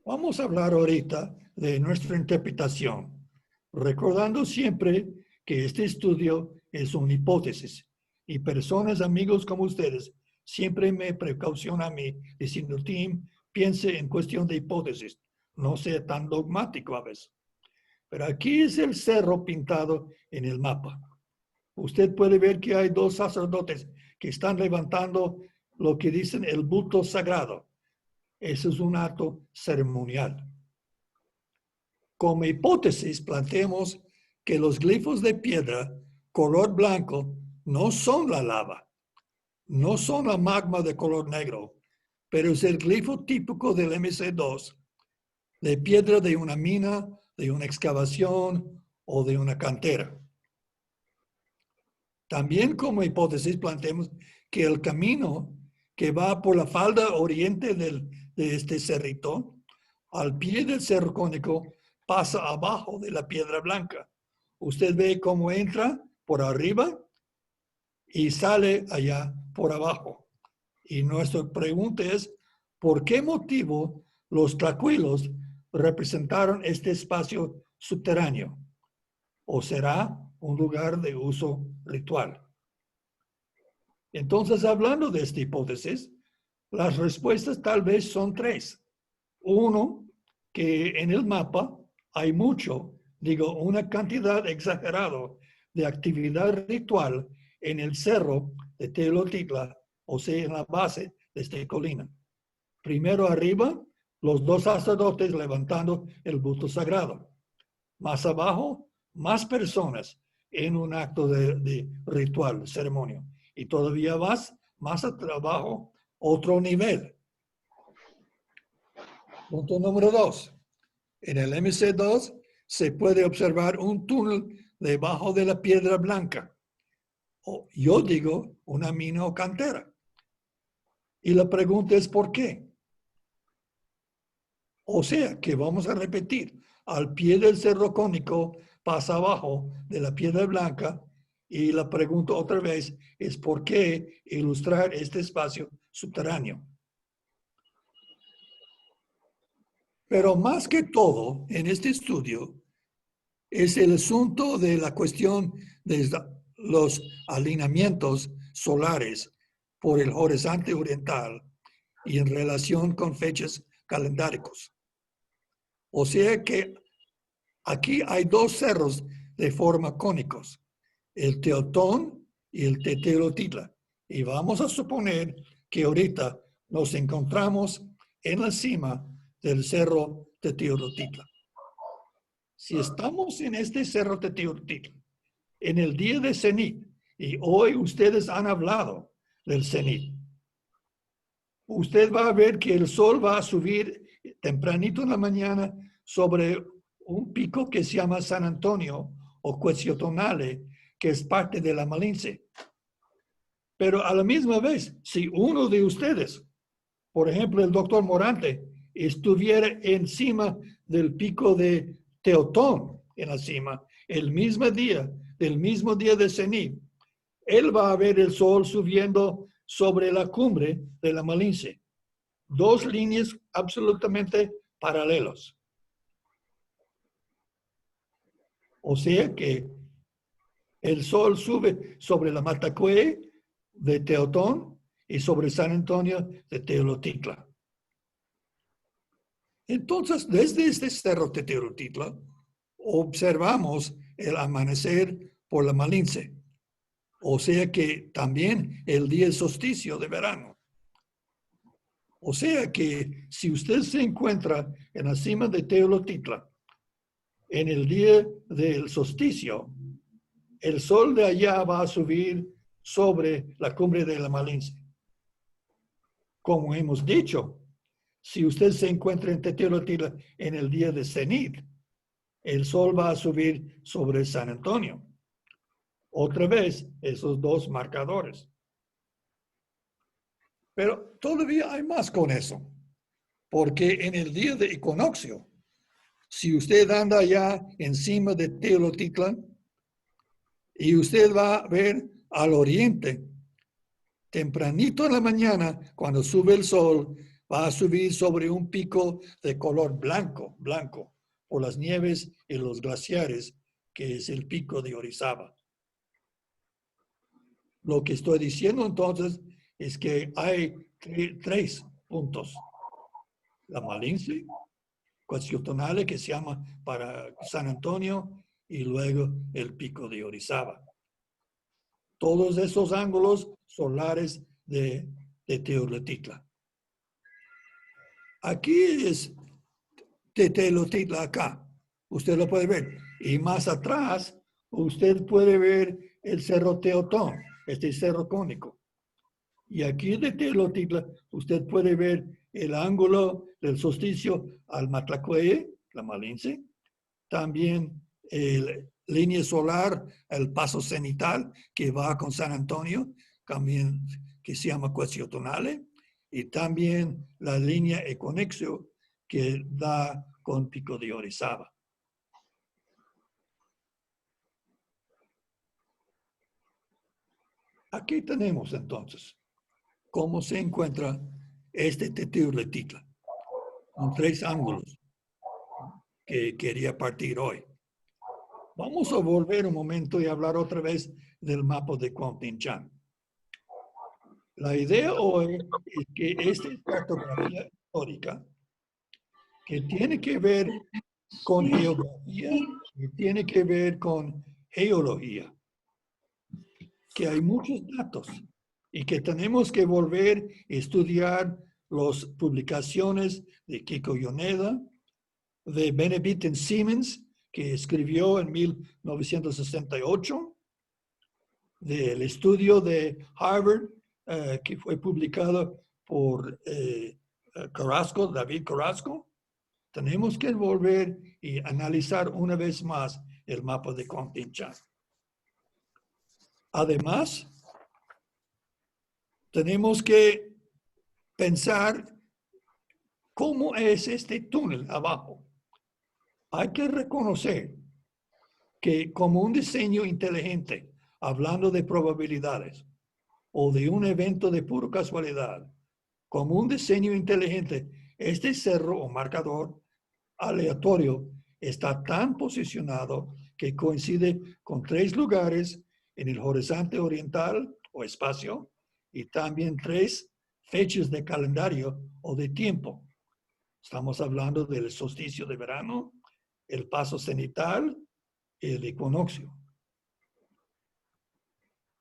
Vamos a hablar ahorita de nuestra interpretación, recordando siempre que este estudio es una hipótesis y personas, amigos como ustedes, siempre me precauciona a mí diciendo, Tim, piense en cuestión de hipótesis, no sea tan dogmático a veces. Pero aquí es el cerro pintado en el mapa. Usted puede ver que hay dos sacerdotes que están levantando lo que dicen el bulto sagrado. Eso es un acto ceremonial. Como hipótesis, planteamos que los glifos de piedra color blanco no son la lava, no son la magma de color negro, pero es el glifo típico del MC2, de piedra de una mina, de una excavación o de una cantera. También como hipótesis planteamos que el camino que va por la falda oriente de este cerrito, al pie del cerro cónico, pasa abajo de la piedra blanca. Usted ve cómo entra por arriba y sale allá por abajo. Y nuestra pregunta es, ¿por qué motivo los tlacuilos representaron este espacio subterráneo? ¿O será un lugar de uso ritual? Entonces, hablando de esta hipótesis, las respuestas tal vez son tres. Uno, que en el mapa hay una cantidad exagerada de actividad ritual en el cerro de Teotihuacán, o sea, en la base de esta colina. Primero arriba, los dos sacerdotes levantando el bulto sagrado. Más abajo, más personas en un acto de ritual, ceremonia. Y todavía más abajo, otro nivel. Punto número 2. En el MC2 se puede observar un túnel debajo de la piedra blanca. O yo digo una mina o cantera. Y la pregunta es ¿por qué? O sea que vamos a repetir. Al pie del cerro cónico pasa abajo de la piedra blanca y la pregunta otra vez es ¿por qué ilustrar este espacio subterráneo? Pero más que todo, en este estudio, es el asunto de la cuestión de los alineamientos solares por el horizonte oriental y en relación con fechas calendáricos. O sea que aquí hay dos cerros de forma cónicos, el Teotón y el Teotihuacán. Y vamos a suponer que ahorita nos encontramos en la cima del cerro Teotihuacán. Si estamos en este cerro Teotihuacán, en el día de cenit, y hoy ustedes han hablado del cenit, usted va a ver que el sol va a subir tempranito en la mañana sobre un pico que se llama San Antonio o Quetzaltonale, que es parte de la Malinche. Pero a la misma vez, si uno de ustedes, por ejemplo el doctor Morante, estuviera encima del pico de Teotón, en la cima, del mismo día de cenit, él va a ver el sol subiendo sobre la cumbre de la Malinche. Dos líneas absolutamente paralelas. O sea que el sol sube sobre la Matacue de Teotón y sobre San Antonio de Teolotitla. Entonces, desde este cerro de Teolotitla, observamos el amanecer por la Malinche. O sea que también el día del solsticio de verano. O sea que si usted se encuentra en la cima de Teolotitla, en el día del solsticio, el sol de allá va a subir sobre la cumbre de la Malinche. Como hemos dicho, si usted se encuentra en Teolotitla en el día de cenit, el sol va a subir sobre San Antonio. Otra vez, esos dos marcadores. Pero todavía hay más con eso, porque en el día de equinoccio, si usted anda allá encima de Teolotitla y usted va a ver al oriente, tempranito en la mañana, cuando sube el sol, va a subir sobre un pico de color blanco, por las nieves y los glaciares, que es el pico de Orizaba. Lo que estoy diciendo entonces es que hay tres puntos. La Malinche, Quetzaltonale, que se llama para San Antonio, y luego el pico de Orizaba. Todos esos ángulos solares de Teolotitla. Aquí es Teolotitla acá. Usted lo puede ver. Y más atrás, usted puede ver el Cerro Teotón, este cerro cónico. Y aquí de Teolotitla, usted puede ver el ángulo del solsticio al Matlacueye, la Malinche. También la línea solar, el paso cenital que va con San Antonio, también que se llama Quetzaltonale. Y también la línea equinoccio que da con Pico de Orizaba. Aquí tenemos entonces cómo se encuentra este Teolotitla, con tres ángulos que quería partir hoy. Vamos a volver un momento y hablar otra vez del mapa de Cuauhtémoc. La idea hoy es que esta cartografía histórica, que tiene que ver con geografía y tiene que ver con geología, que hay muchos datos y que tenemos que volver a estudiar las publicaciones de Kiko Yoneda, de Benedictine Siemens, que escribió en 1968, del estudio de Harvard, que fue publicado por Carrasco, David Carrasco. Tenemos que volver y analizar una vez más el mapa de Cuauhtémoc. Además, tenemos que pensar cómo es este túnel abajo. Hay que reconocer que como un diseño inteligente, hablando de probabilidades o de un evento de pura casualidad, como un diseño inteligente, este cerro o marcador aleatorio está tan posicionado que coincide con tres lugares en el horizonte oriental o espacio y también tres fechas de calendario o de tiempo. Estamos hablando del solsticio de verano, el paso cenital y el equinoccio.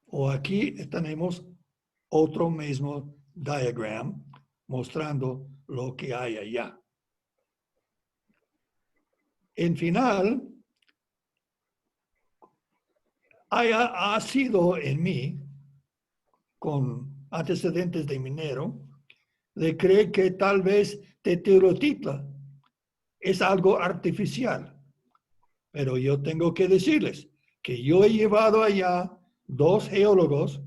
O aquí tenemos otro mismo diagram mostrando lo que hay allá. En final, ha sido en mí, con antecedentes de minero, de creer que tal vez Teolotitla es algo artificial. Pero yo tengo que decirles que yo he llevado allá 2 geólogos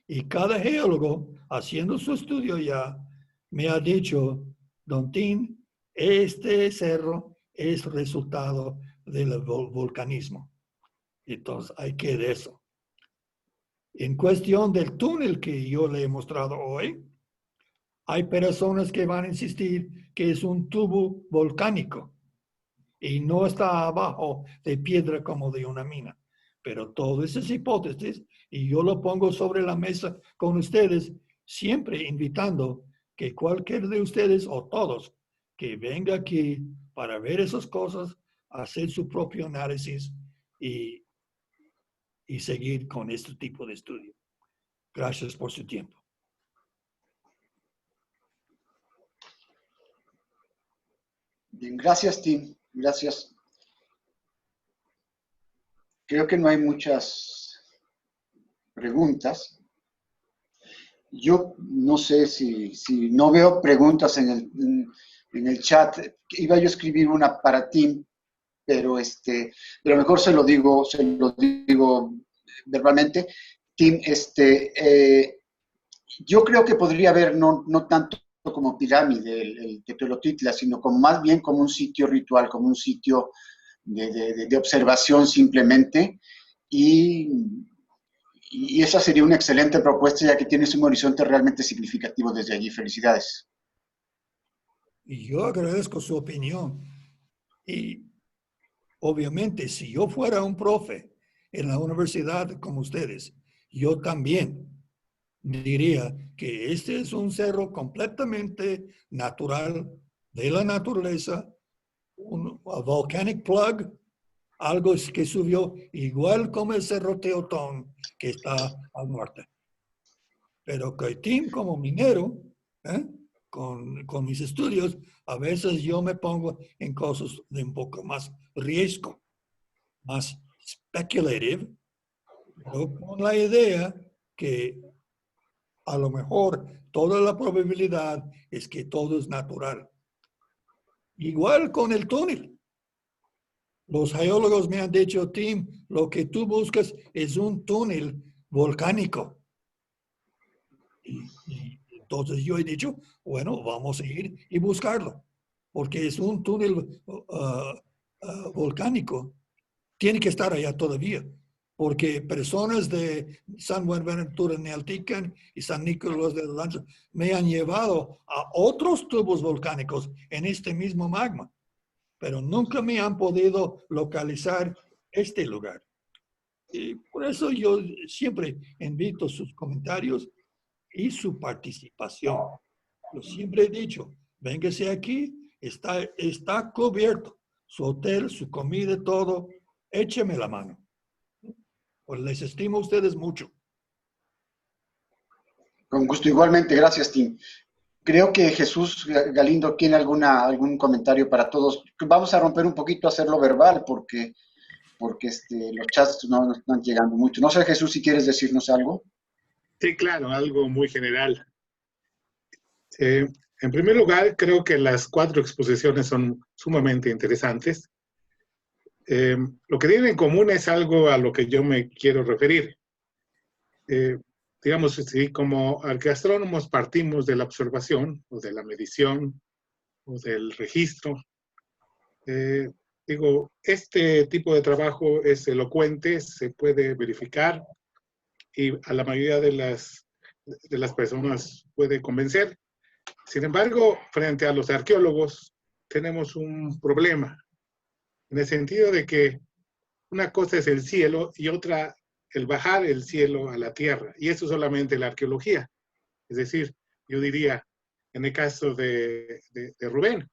y cada geólogo, haciendo su estudio ya, me ha dicho, Don Tin, este cerro es resultado del volcanismo. Entonces, hay que de eso. En cuestión del túnel que yo le he mostrado hoy, hay personas que van a insistir que es un tubo volcánico. y no está abajo de piedra como de una mina. Pero todas esas hipótesis, y yo lo pongo sobre la mesa con ustedes, siempre invitando que cualquier de ustedes o todos que venga aquí para ver esas cosas, hacer su propio análisis y seguir con este tipo de estudio. Gracias por su tiempo. Bien, gracias, Tim. Gracias. Creo que no hay muchas preguntas. Yo no sé si no veo preguntas en el chat. Iba yo a escribir una para Tim, pero mejor se lo digo verbalmente. Tim, yo creo que podría haber no tanto como pirámide el Tepetlotitla, sino como más bien como un sitio ritual, como un sitio de observación simplemente. Y esa sería una excelente propuesta, ya que tienes un horizonte realmente significativo desde allí. Felicidades. Y yo agradezco su opinión. Y obviamente, si yo fuera un profe en la universidad como ustedes, yo también diría que este es un cerro completamente natural de la naturaleza, un volcanic plug, algo que subió igual como el Cerro Teotón que está al norte. Pero que Tim como minero, con mis estudios, a veces yo me pongo en cosas de un poco más riesgo, más speculative, pero con la idea que a lo mejor toda la probabilidad es que todo es natural. Igual con el túnel. Los geólogos me han dicho, Tim, lo que tú buscas es un túnel volcánico. Y entonces yo he dicho, bueno, vamos a ir y buscarlo, porque es un túnel volcánico. Tiene que estar allá todavía, porque personas de San Buenaventura Nealtican y San Nicolás de Lanza me han llevado a otros tubos volcánicos en este mismo magma, pero nunca me han podido localizar este lugar. Y por eso yo siempre invito sus comentarios y su participación. Yo siempre he dicho, véngase aquí, está cubierto, su hotel, su comida, todo, écheme la mano. Pues les estimo a ustedes mucho. Con gusto, igualmente. Gracias, Tim. Creo que Jesús Galindo tiene algún comentario para todos. Vamos a romper un poquito, hacerlo verbal, porque los chats no están llegando mucho. No sé, Jesús, si quieres decirnos algo. Sí, claro, algo muy general. En primer lugar, creo que las 4 exposiciones son sumamente interesantes. Lo que tienen en común es algo a lo que yo me quiero referir. Digamos, si como arqueastrónomos partimos de la observación o de la medición o del registro, digo, este tipo de trabajo es elocuente, se puede verificar y a la mayoría de las personas puede convencer. Sin embargo, frente a los arqueólogos tenemos un problema, en el sentido de que una cosa es el cielo y otra el bajar el cielo a la tierra, y eso solamente la arqueología. Es decir, yo diría, en el caso de Rubén,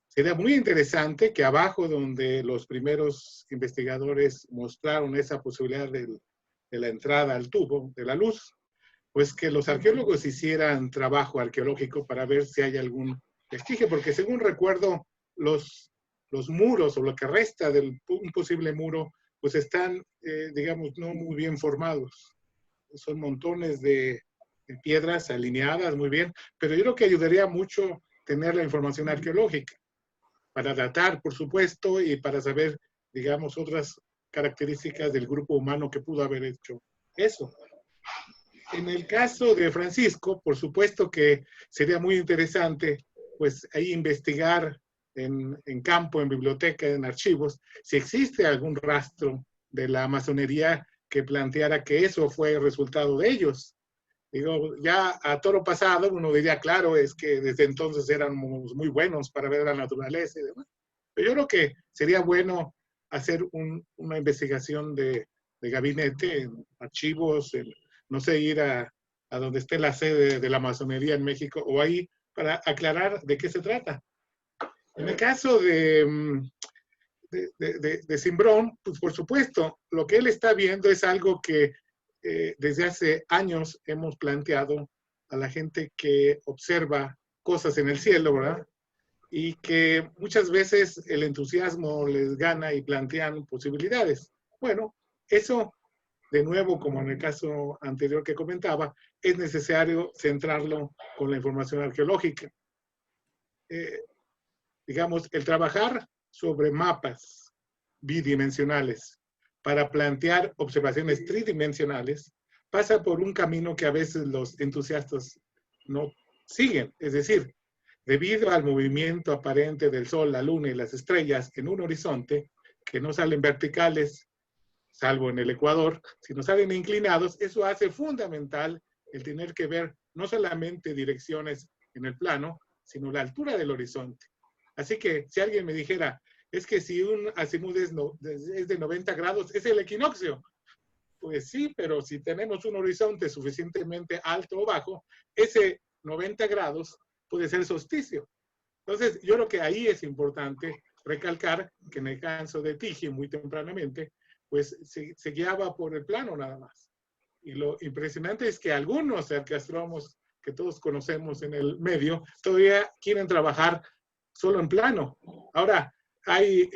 sería muy interesante que abajo donde los primeros investigadores mostraron esa posibilidad de la entrada al tubo de la luz, pues que los arqueólogos hicieran trabajo arqueológico para ver si hay algún vestigio, porque según recuerdo, los muros o lo que resta de un posible muro, pues están, digamos, no muy bien formados. Son montones de piedras alineadas muy bien, pero yo creo que ayudaría mucho tener la información arqueológica para datar, por supuesto, y para saber, digamos, otras características del grupo humano que pudo haber hecho eso. En el caso de Francisco, por supuesto que sería muy interesante, pues ahí investigar en campo, en biblioteca, en archivos, si existe algún rastro de la masonería que planteara que eso fue el resultado de ellos. Digo, ya a toro pasado uno diría, claro, es que desde entonces éramos muy buenos para ver la naturaleza y demás. Pero yo creo que sería bueno hacer una investigación de gabinete, en archivos, no sé, ir a donde esté la sede de la masonería en México, o ahí para aclarar de qué se trata. En el caso de Zimbrón, pues por supuesto, lo que él está viendo es algo que desde hace años hemos planteado a la gente que observa cosas en el cielo, ¿verdad? Y que muchas veces el entusiasmo les gana y plantean posibilidades. Bueno, eso, de nuevo, como en el caso anterior que comentaba, es necesario centrarlo con la información arqueológica. Digamos, el trabajar sobre mapas bidimensionales para plantear observaciones tridimensionales pasa por un camino que a veces los entusiastas no siguen. Es decir, debido al movimiento aparente del Sol, la Luna y las estrellas en un horizonte, que no salen verticales, salvo en el Ecuador, sino salen inclinados, eso hace fundamental el tener que ver no solamente direcciones en el plano, sino la altura del horizonte. Así que si alguien me dijera, es que si un azimut es de 90 grados, es el equinoccio. Pues sí, pero si tenemos un horizonte suficientemente alto o bajo, ese 90 grados puede ser solsticio. Entonces, yo creo que ahí es importante recalcar que en el caso de Tighe, muy tempranamente, pues se guiaba por el plano nada más. Y lo impresionante es que algunos arqueastrónomos que todos conocemos en el medio todavía quieren trabajar solo en plano. Ahora, hay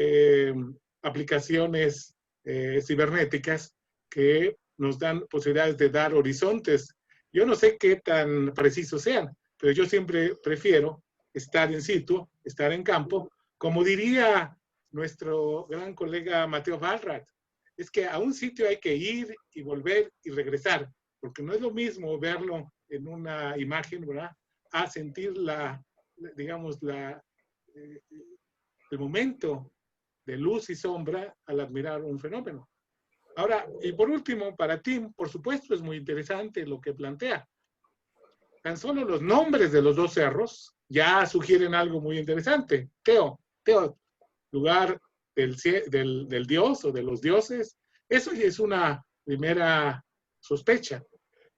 aplicaciones cibernéticas que nos dan posibilidades de dar horizontes. Yo no sé qué tan precisos sean, pero yo siempre prefiero estar in situ, estar en campo, como diría nuestro gran colega Mateo Wallrath. Es que a un sitio hay que ir y volver y regresar, porque no es lo mismo verlo en una imagen, ¿verdad?, a sentir digamos, el momento de luz y sombra al admirar un fenómeno. Ahora, y por último, para Tim, por supuesto, es muy interesante lo que plantea. Tan solo los nombres de los dos cerros ya sugieren algo muy interesante. Teo, lugar del dios o de los dioses, eso ya es una primera sospecha.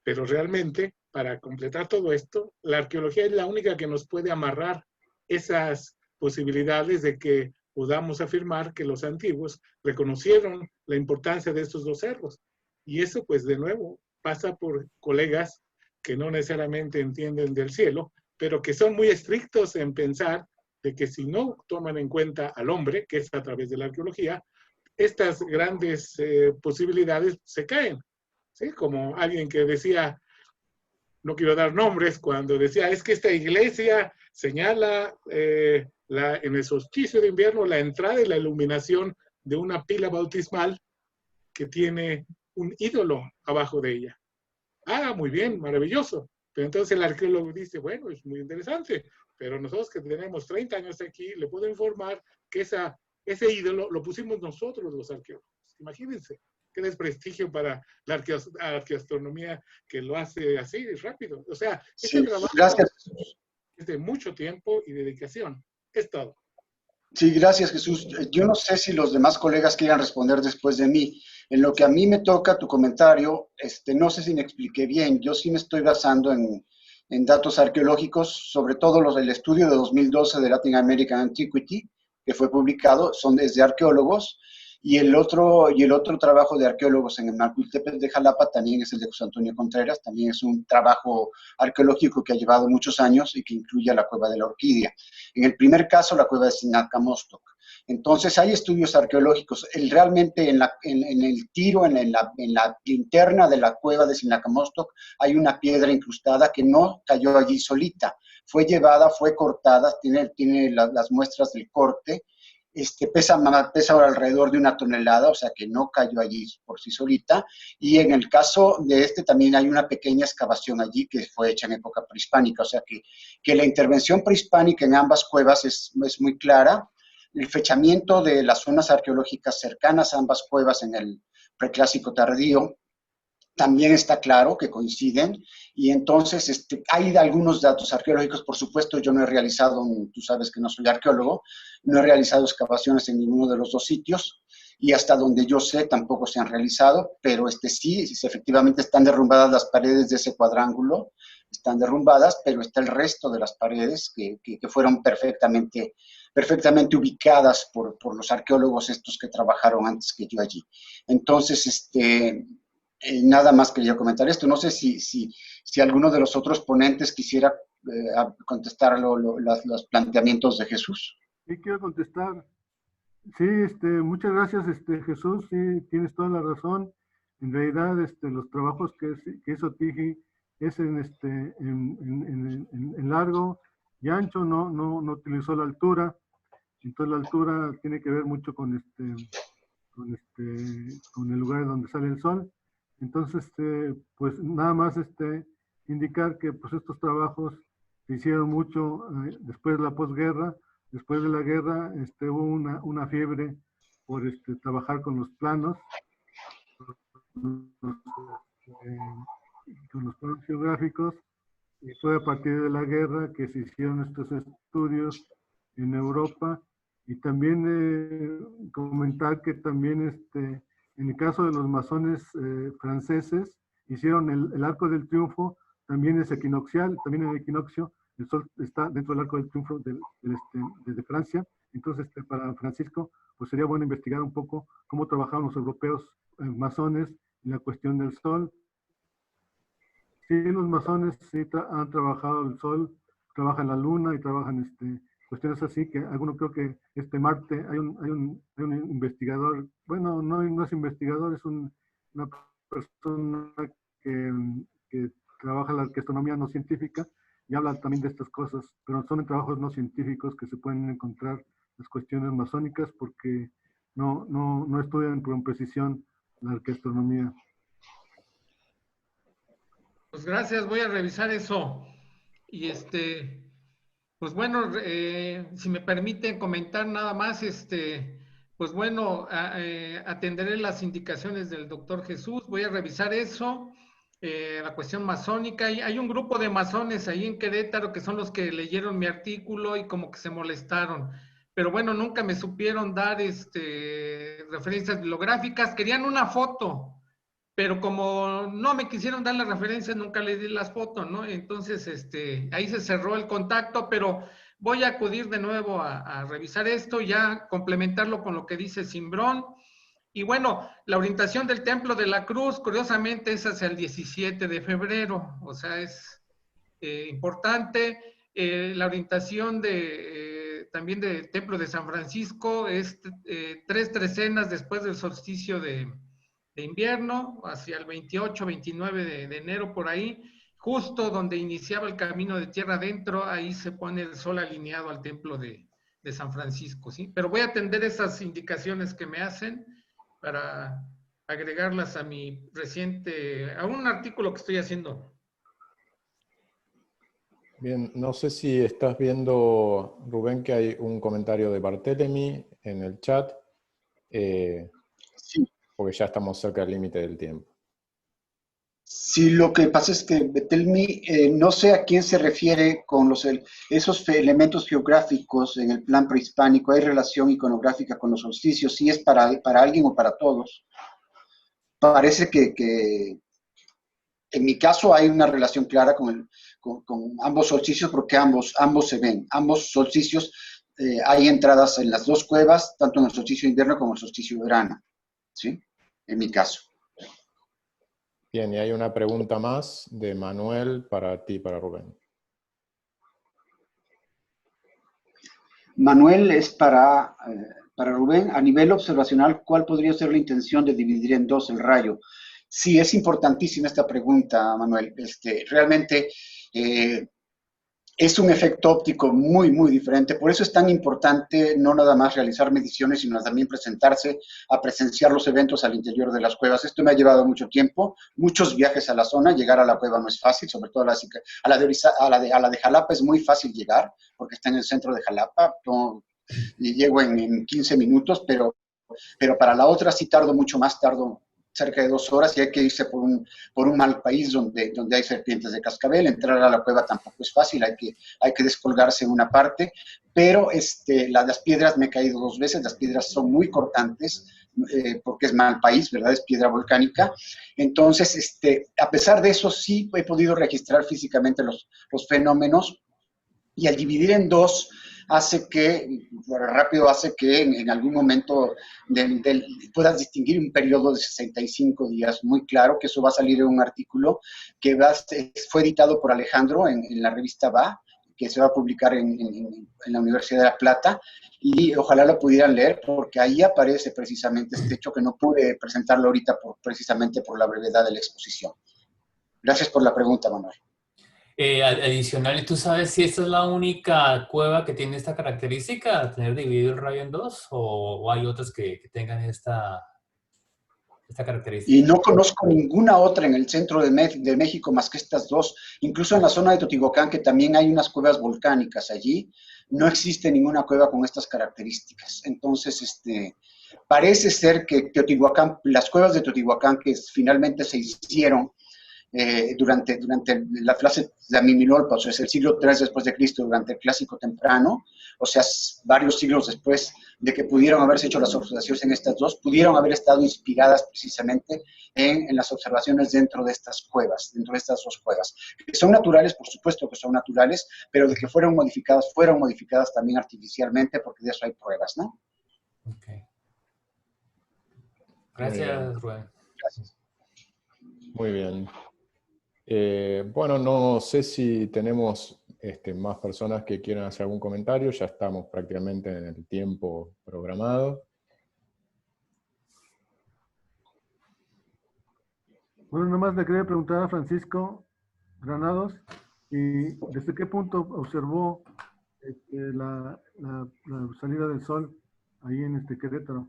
Pero realmente, para completar todo esto, la arqueología es la única que nos puede amarrar esas posibilidades de que podamos afirmar que los antiguos reconocieron la importancia de estos dos cerros. Y eso, pues, de nuevo, pasa por colegas que no necesariamente entienden del cielo, pero que son muy estrictos en pensar de que si no toman en cuenta al hombre, que es a través de la arqueología, estas grandes posibilidades se caen. ¿Sí? Como alguien que decía, no quiero dar nombres, cuando decía, es que esta iglesia señala en el solsticio de invierno la entrada y la iluminación de una pila bautismal que tiene un ídolo abajo de ella. Ah, muy bien, maravilloso. Pero entonces el arqueólogo dice, bueno, es muy interesante, pero nosotros que tenemos 30 años aquí, le puedo informar que ese ídolo lo pusimos nosotros los arqueólogos. Imagínense, qué desprestigio para la arqueoastronomía que lo hace así rápido. O sea, este trabajo es de mucho tiempo y dedicación. Es todo. Sí, gracias, Jesús. Yo no sé si los demás colegas quieran responder después de mí. En lo que a mí me toca tu comentario, no sé si me expliqué bien. Yo sí me estoy basando en datos arqueológicos, sobre todo el estudio de 2012 de Latin American Antiquity, que fue publicado, son desde arqueólogos, y el otro trabajo de arqueólogos en el Malcuiltepec de Jalapa también es el de José Antonio Contreras, también es un trabajo arqueológico que ha llevado muchos años y que incluye a la Cueva de la Orquídea. En el primer caso, la Cueva de Sinacamostoc. Entonces, hay estudios arqueológicos. Realmente en el tiro, en la linterna de la Cueva de Sinacamostoc, hay una piedra incrustada que no cayó allí solita. Fue llevada, fue cortada, tiene las muestras del corte. Pesa ahora alrededor de 1 tonelada, o sea que no cayó allí por sí solita, y en el caso de también hay una pequeña excavación allí que fue hecha en época prehispánica, o sea que la intervención prehispánica en ambas cuevas es muy clara. El fechamiento de las zonas arqueológicas cercanas a ambas cuevas en el preclásico tardío también está claro que coinciden, y entonces hay algunos datos arqueológicos. Por supuesto, yo no he realizado, tú sabes que no soy arqueólogo, no he realizado excavaciones en ninguno de los dos sitios, y hasta donde yo sé tampoco se han realizado, pero sí, efectivamente están derrumbadas las paredes de ese cuadrángulo, están derrumbadas, pero está el resto de las paredes que fueron perfectamente ubicadas por los arqueólogos estos que trabajaron antes que yo allí. Entonces, nada más quería comentar esto. No sé si alguno de los otros ponentes quisiera contestar los planteamientos de Jesús. Sí, quiero contestar. Sí, muchas gracias, Jesús. Sí, tienes toda la razón. En realidad, los trabajos que hizo Tiji es en largo y ancho, no utilizó la altura. Entonces la altura tiene que ver mucho con el lugar donde sale el sol. Entonces, pues nada más indicar que pues estos trabajos se hicieron mucho después de la posguerra. Después de la guerra hubo una fiebre por trabajar con los planos, con los planos geográficos, y fue a partir de la guerra que se hicieron estos estudios en Europa. Y también comentar que también en el caso de los masones franceses, hicieron el Arco del Triunfo, también es equinoccial, también en el equinoccio, el sol está dentro del Arco del Triunfo de Francia. Entonces, para Francisco, pues sería bueno investigar un poco cómo trabajaban los europeos masones en la cuestión del sol. Sí, los masones sí han trabajado el sol, trabajan la luna y trabajan cuestiones así, que alguno creo que Marte, hay un investigador, bueno, no es investigador, es una persona que trabaja la astronomía no científica y habla también de estas cosas, pero son en trabajos no científicos que se pueden encontrar las cuestiones masónicas porque no estudian con precisión la astronomía. Pues gracias, voy a revisar eso. Y pues bueno, si me permiten comentar nada más, pues bueno, atenderé las indicaciones del doctor Jesús, voy a revisar eso, la cuestión masónica. Hay un grupo de masones ahí en Querétaro que son los que leyeron mi artículo y como que se molestaron, pero bueno, nunca me supieron dar referencias bibliográficas, querían una foto, pero como no me quisieron dar las referencias, nunca les di las fotos, ¿no? Entonces, ahí se cerró el contacto, pero voy a acudir de nuevo a revisar esto, ya complementarlo con lo que dice Simbrón. Y bueno, la orientación del Templo de la Cruz, curiosamente, es hacia el 17 de febrero, o sea, es importante. La orientación también del Templo de San Francisco es 3 trecenas después del solsticio de invierno, hacia el 28, 29 de enero, por ahí, justo donde iniciaba el camino de tierra adentro, ahí se pone el sol alineado al templo de San Francisco, ¿sí? Pero voy a atender esas indicaciones que me hacen para agregarlas a mi a un artículo que estoy haciendo. Bien, no sé si estás viendo, Rubén, que hay un comentario de Barthélemy en el chat. Sí. Porque ya estamos cerca del límite del tiempo. Sí, lo que pasa es que Barthélemy, no sé a quién se refiere con esos elementos geográficos en el plan prehispánico. ¿Hay relación iconográfica con los solsticios? ¿Sí es para alguien o para todos? Parece que en mi caso hay una relación clara con ambos solsticios porque ambos se ven. Ambos solsticios hay entradas en las dos cuevas, tanto en el solsticio de invierno como en el solsticio de verano. ¿Sí? En mi caso. Bien, y hay una pregunta más de Manuel para ti, para Rubén. Manuel, es para Rubén. A nivel observacional, ¿cuál podría ser la intención de dividir en dos el rayo? Sí, es importantísima esta pregunta, Manuel. Realmente es un efecto óptico muy, muy diferente. Por eso es tan importante no nada más realizar mediciones, sino también presentarse a presenciar los eventos al interior de las cuevas. Esto me ha llevado mucho tiempo, muchos viajes a la zona. Llegar a la cueva no es fácil, sobre todo a la de Jalapa es muy fácil llegar, porque está en el centro de Jalapa. Y llego en 15 minutos, pero para la otra sí tardo mucho más, tardo cerca de 2 horas y hay que irse por un mal país donde hay serpientes de cascabel. Entrar a la cueva tampoco es fácil, hay que descolgarse en una parte, pero las piedras, me he caído 2 veces, las piedras son muy cortantes, porque es mal país, ¿verdad? Es piedra volcánica. Entonces, a pesar de eso, sí he podido registrar físicamente los fenómenos, y al dividir en 2, hace que en algún momento puedas distinguir un periodo de 65 días muy claro, que eso va a salir en un artículo que fue editado por Alejandro en la revista VA, que se va a publicar en la Universidad de La Plata, y ojalá lo pudieran leer, porque ahí aparece precisamente este hecho que no pude presentarlo ahorita precisamente por la brevedad de la exposición. Gracias por la pregunta, Manuel. Adicional, ¿tú sabes si esta es la única cueva que tiene esta característica, tener dividido el rayo en 2, o hay otras que tengan esta característica? Y no conozco ninguna otra en el centro de México más que estas 2. Incluso en la zona de Teotihuacán, que también hay unas cuevas volcánicas allí, no existe ninguna cueva con estas características. Entonces, parece ser que Teotihuacán, las cuevas de Teotihuacán que finalmente se hicieron durante la fase de Amimilolpa, o sea, es el siglo III después de Cristo, durante el Clásico Temprano, o sea, varios siglos después de que pudieron haberse hecho las observaciones en estas 2, pudieron haber estado inspiradas precisamente en las observaciones dentro de estas cuevas, dentro de estas 2 cuevas, que son naturales, por supuesto que son naturales, pero de que fueron modificadas también artificialmente, porque de eso hay pruebas, ¿no? Ok. Gracias, Rubén. Gracias. Muy bien. Bueno, no sé si tenemos más personas que quieran hacer algún comentario. Ya estamos prácticamente en el tiempo programado. Bueno, nomás le quería preguntar a Francisco Granados, y ¿desde qué punto observó la salida del sol ahí en Querétaro?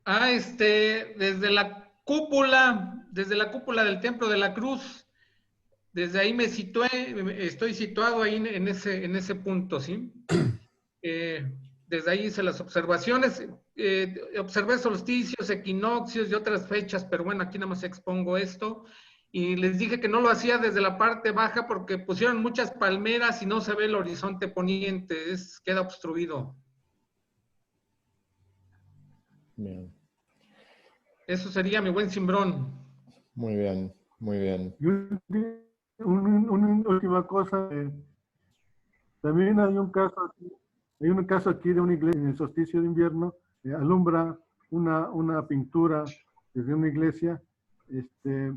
Desde la cúpula del Templo de la Cruz. Desde ahí me situé, estoy situado ahí en ese punto, ¿sí? Desde ahí hice las observaciones, observé solsticios, equinoccios y otras fechas, pero bueno, aquí nada más expongo esto. Y les dije que no lo hacía desde la parte baja porque pusieron muchas palmeras y no se ve el horizonte poniente, queda obstruido. Bien. Eso sería mi buen Cimbrón. Muy bien, muy bien. Y una última cosa, también hay un caso aquí de una iglesia en el solsticio de invierno, alumbra una pintura desde una iglesia,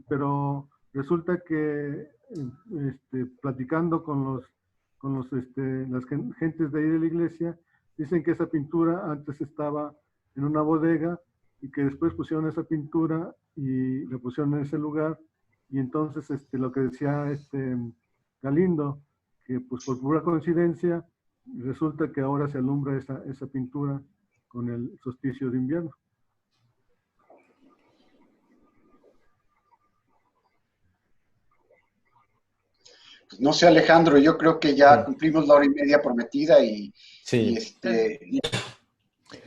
pero resulta que platicando con las gentes de ahí de la iglesia, dicen que esa pintura antes estaba en una bodega y que después pusieron esa pintura y la pusieron en ese lugar, y entonces lo que decía Galindo, que pues por pura coincidencia resulta que ahora se alumbra esa pintura con el solsticio de invierno. Pues no sé, Alejandro, yo creo que ya cumplimos la 1:30 prometida y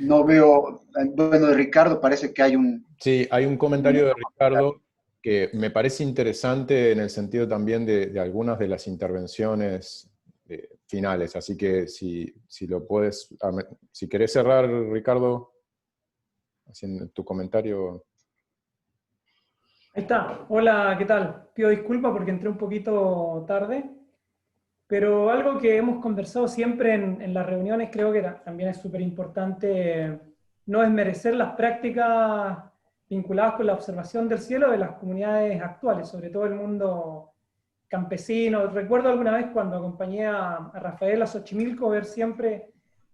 no veo, bueno, de Ricardo parece que hay un... Sí, hay un comentario de Ricardo que me parece interesante en el sentido también de algunas de las intervenciones finales, así que si lo puedes, si querés cerrar, Ricardo, haciendo tu comentario. Ahí está. Hola, ¿qué tal? Pido disculpas porque entré un poquito tarde, pero algo que hemos conversado siempre en las reuniones, creo que también es súper importante no desmerecer las prácticas vinculadas con la observación del cielo de las comunidades actuales, sobre todo el mundo campesino. Recuerdo alguna vez cuando acompañé a Rafael a Xochimilco ver siempre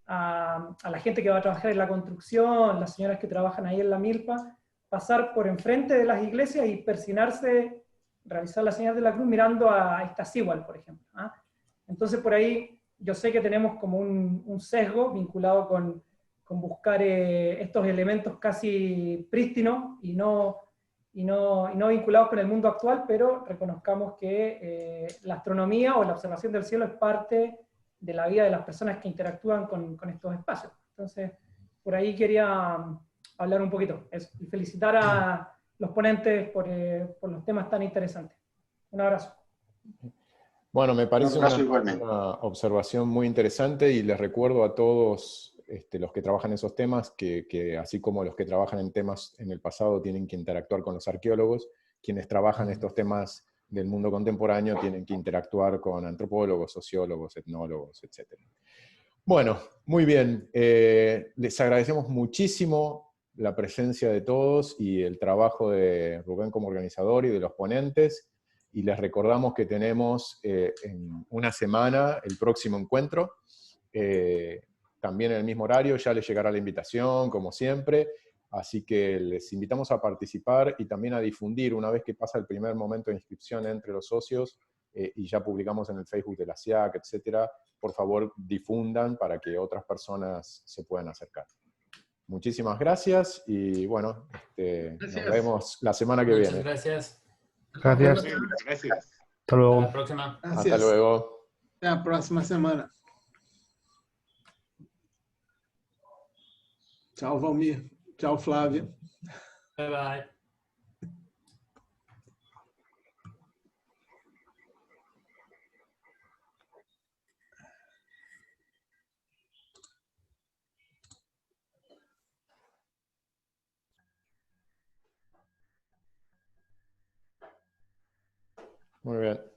a la gente que va a trabajar en la construcción, las señoras que trabajan ahí en la milpa, pasar por enfrente de las iglesias y persinarse, realizar la señal de la cruz mirando a Iztaccíhuatl, por ejemplo. Entonces por ahí yo sé que tenemos como un sesgo vinculado con buscar estos elementos casi prístinos y no vinculados con el mundo actual, pero reconozcamos que la astronomía o la observación del cielo es parte de la vida de las personas que interactúan con estos espacios. Entonces, por ahí quería hablar un poquito y felicitar los ponentes por los temas tan interesantes. Un abrazo. Bueno, me parece Un abrazo igualmente. una observación muy interesante y les recuerdo a todos los que trabajan en esos temas que así como los que trabajan en temas en el pasado tienen que interactuar con los arqueólogos, quienes trabajan estos temas del mundo contemporáneo tienen que interactuar con antropólogos, sociólogos, etnólogos, etc. Bueno, muy bien. Les agradecemos muchísimo la presencia de todos y el trabajo de Rubén como organizador y de los ponentes. Y les recordamos que tenemos en una semana el próximo encuentro, también en el mismo horario, ya les llegará la invitación, como siempre, así que les invitamos a participar y también a difundir una vez que pasa el primer momento de inscripción entre los socios, y ya publicamos en el Facebook de la SIAC, etcétera. Por favor, difundan para que otras personas se puedan acercar. Muchísimas gracias y bueno, nos vemos la semana que Muchas viene. gracias. Gracias. Gracias. Hasta Hasta luego. la próxima. Hasta Gracias. luego. Hasta la próxima semana. Tchau, Valmir. Tchau, Flávia. Bye bye. Muy bien.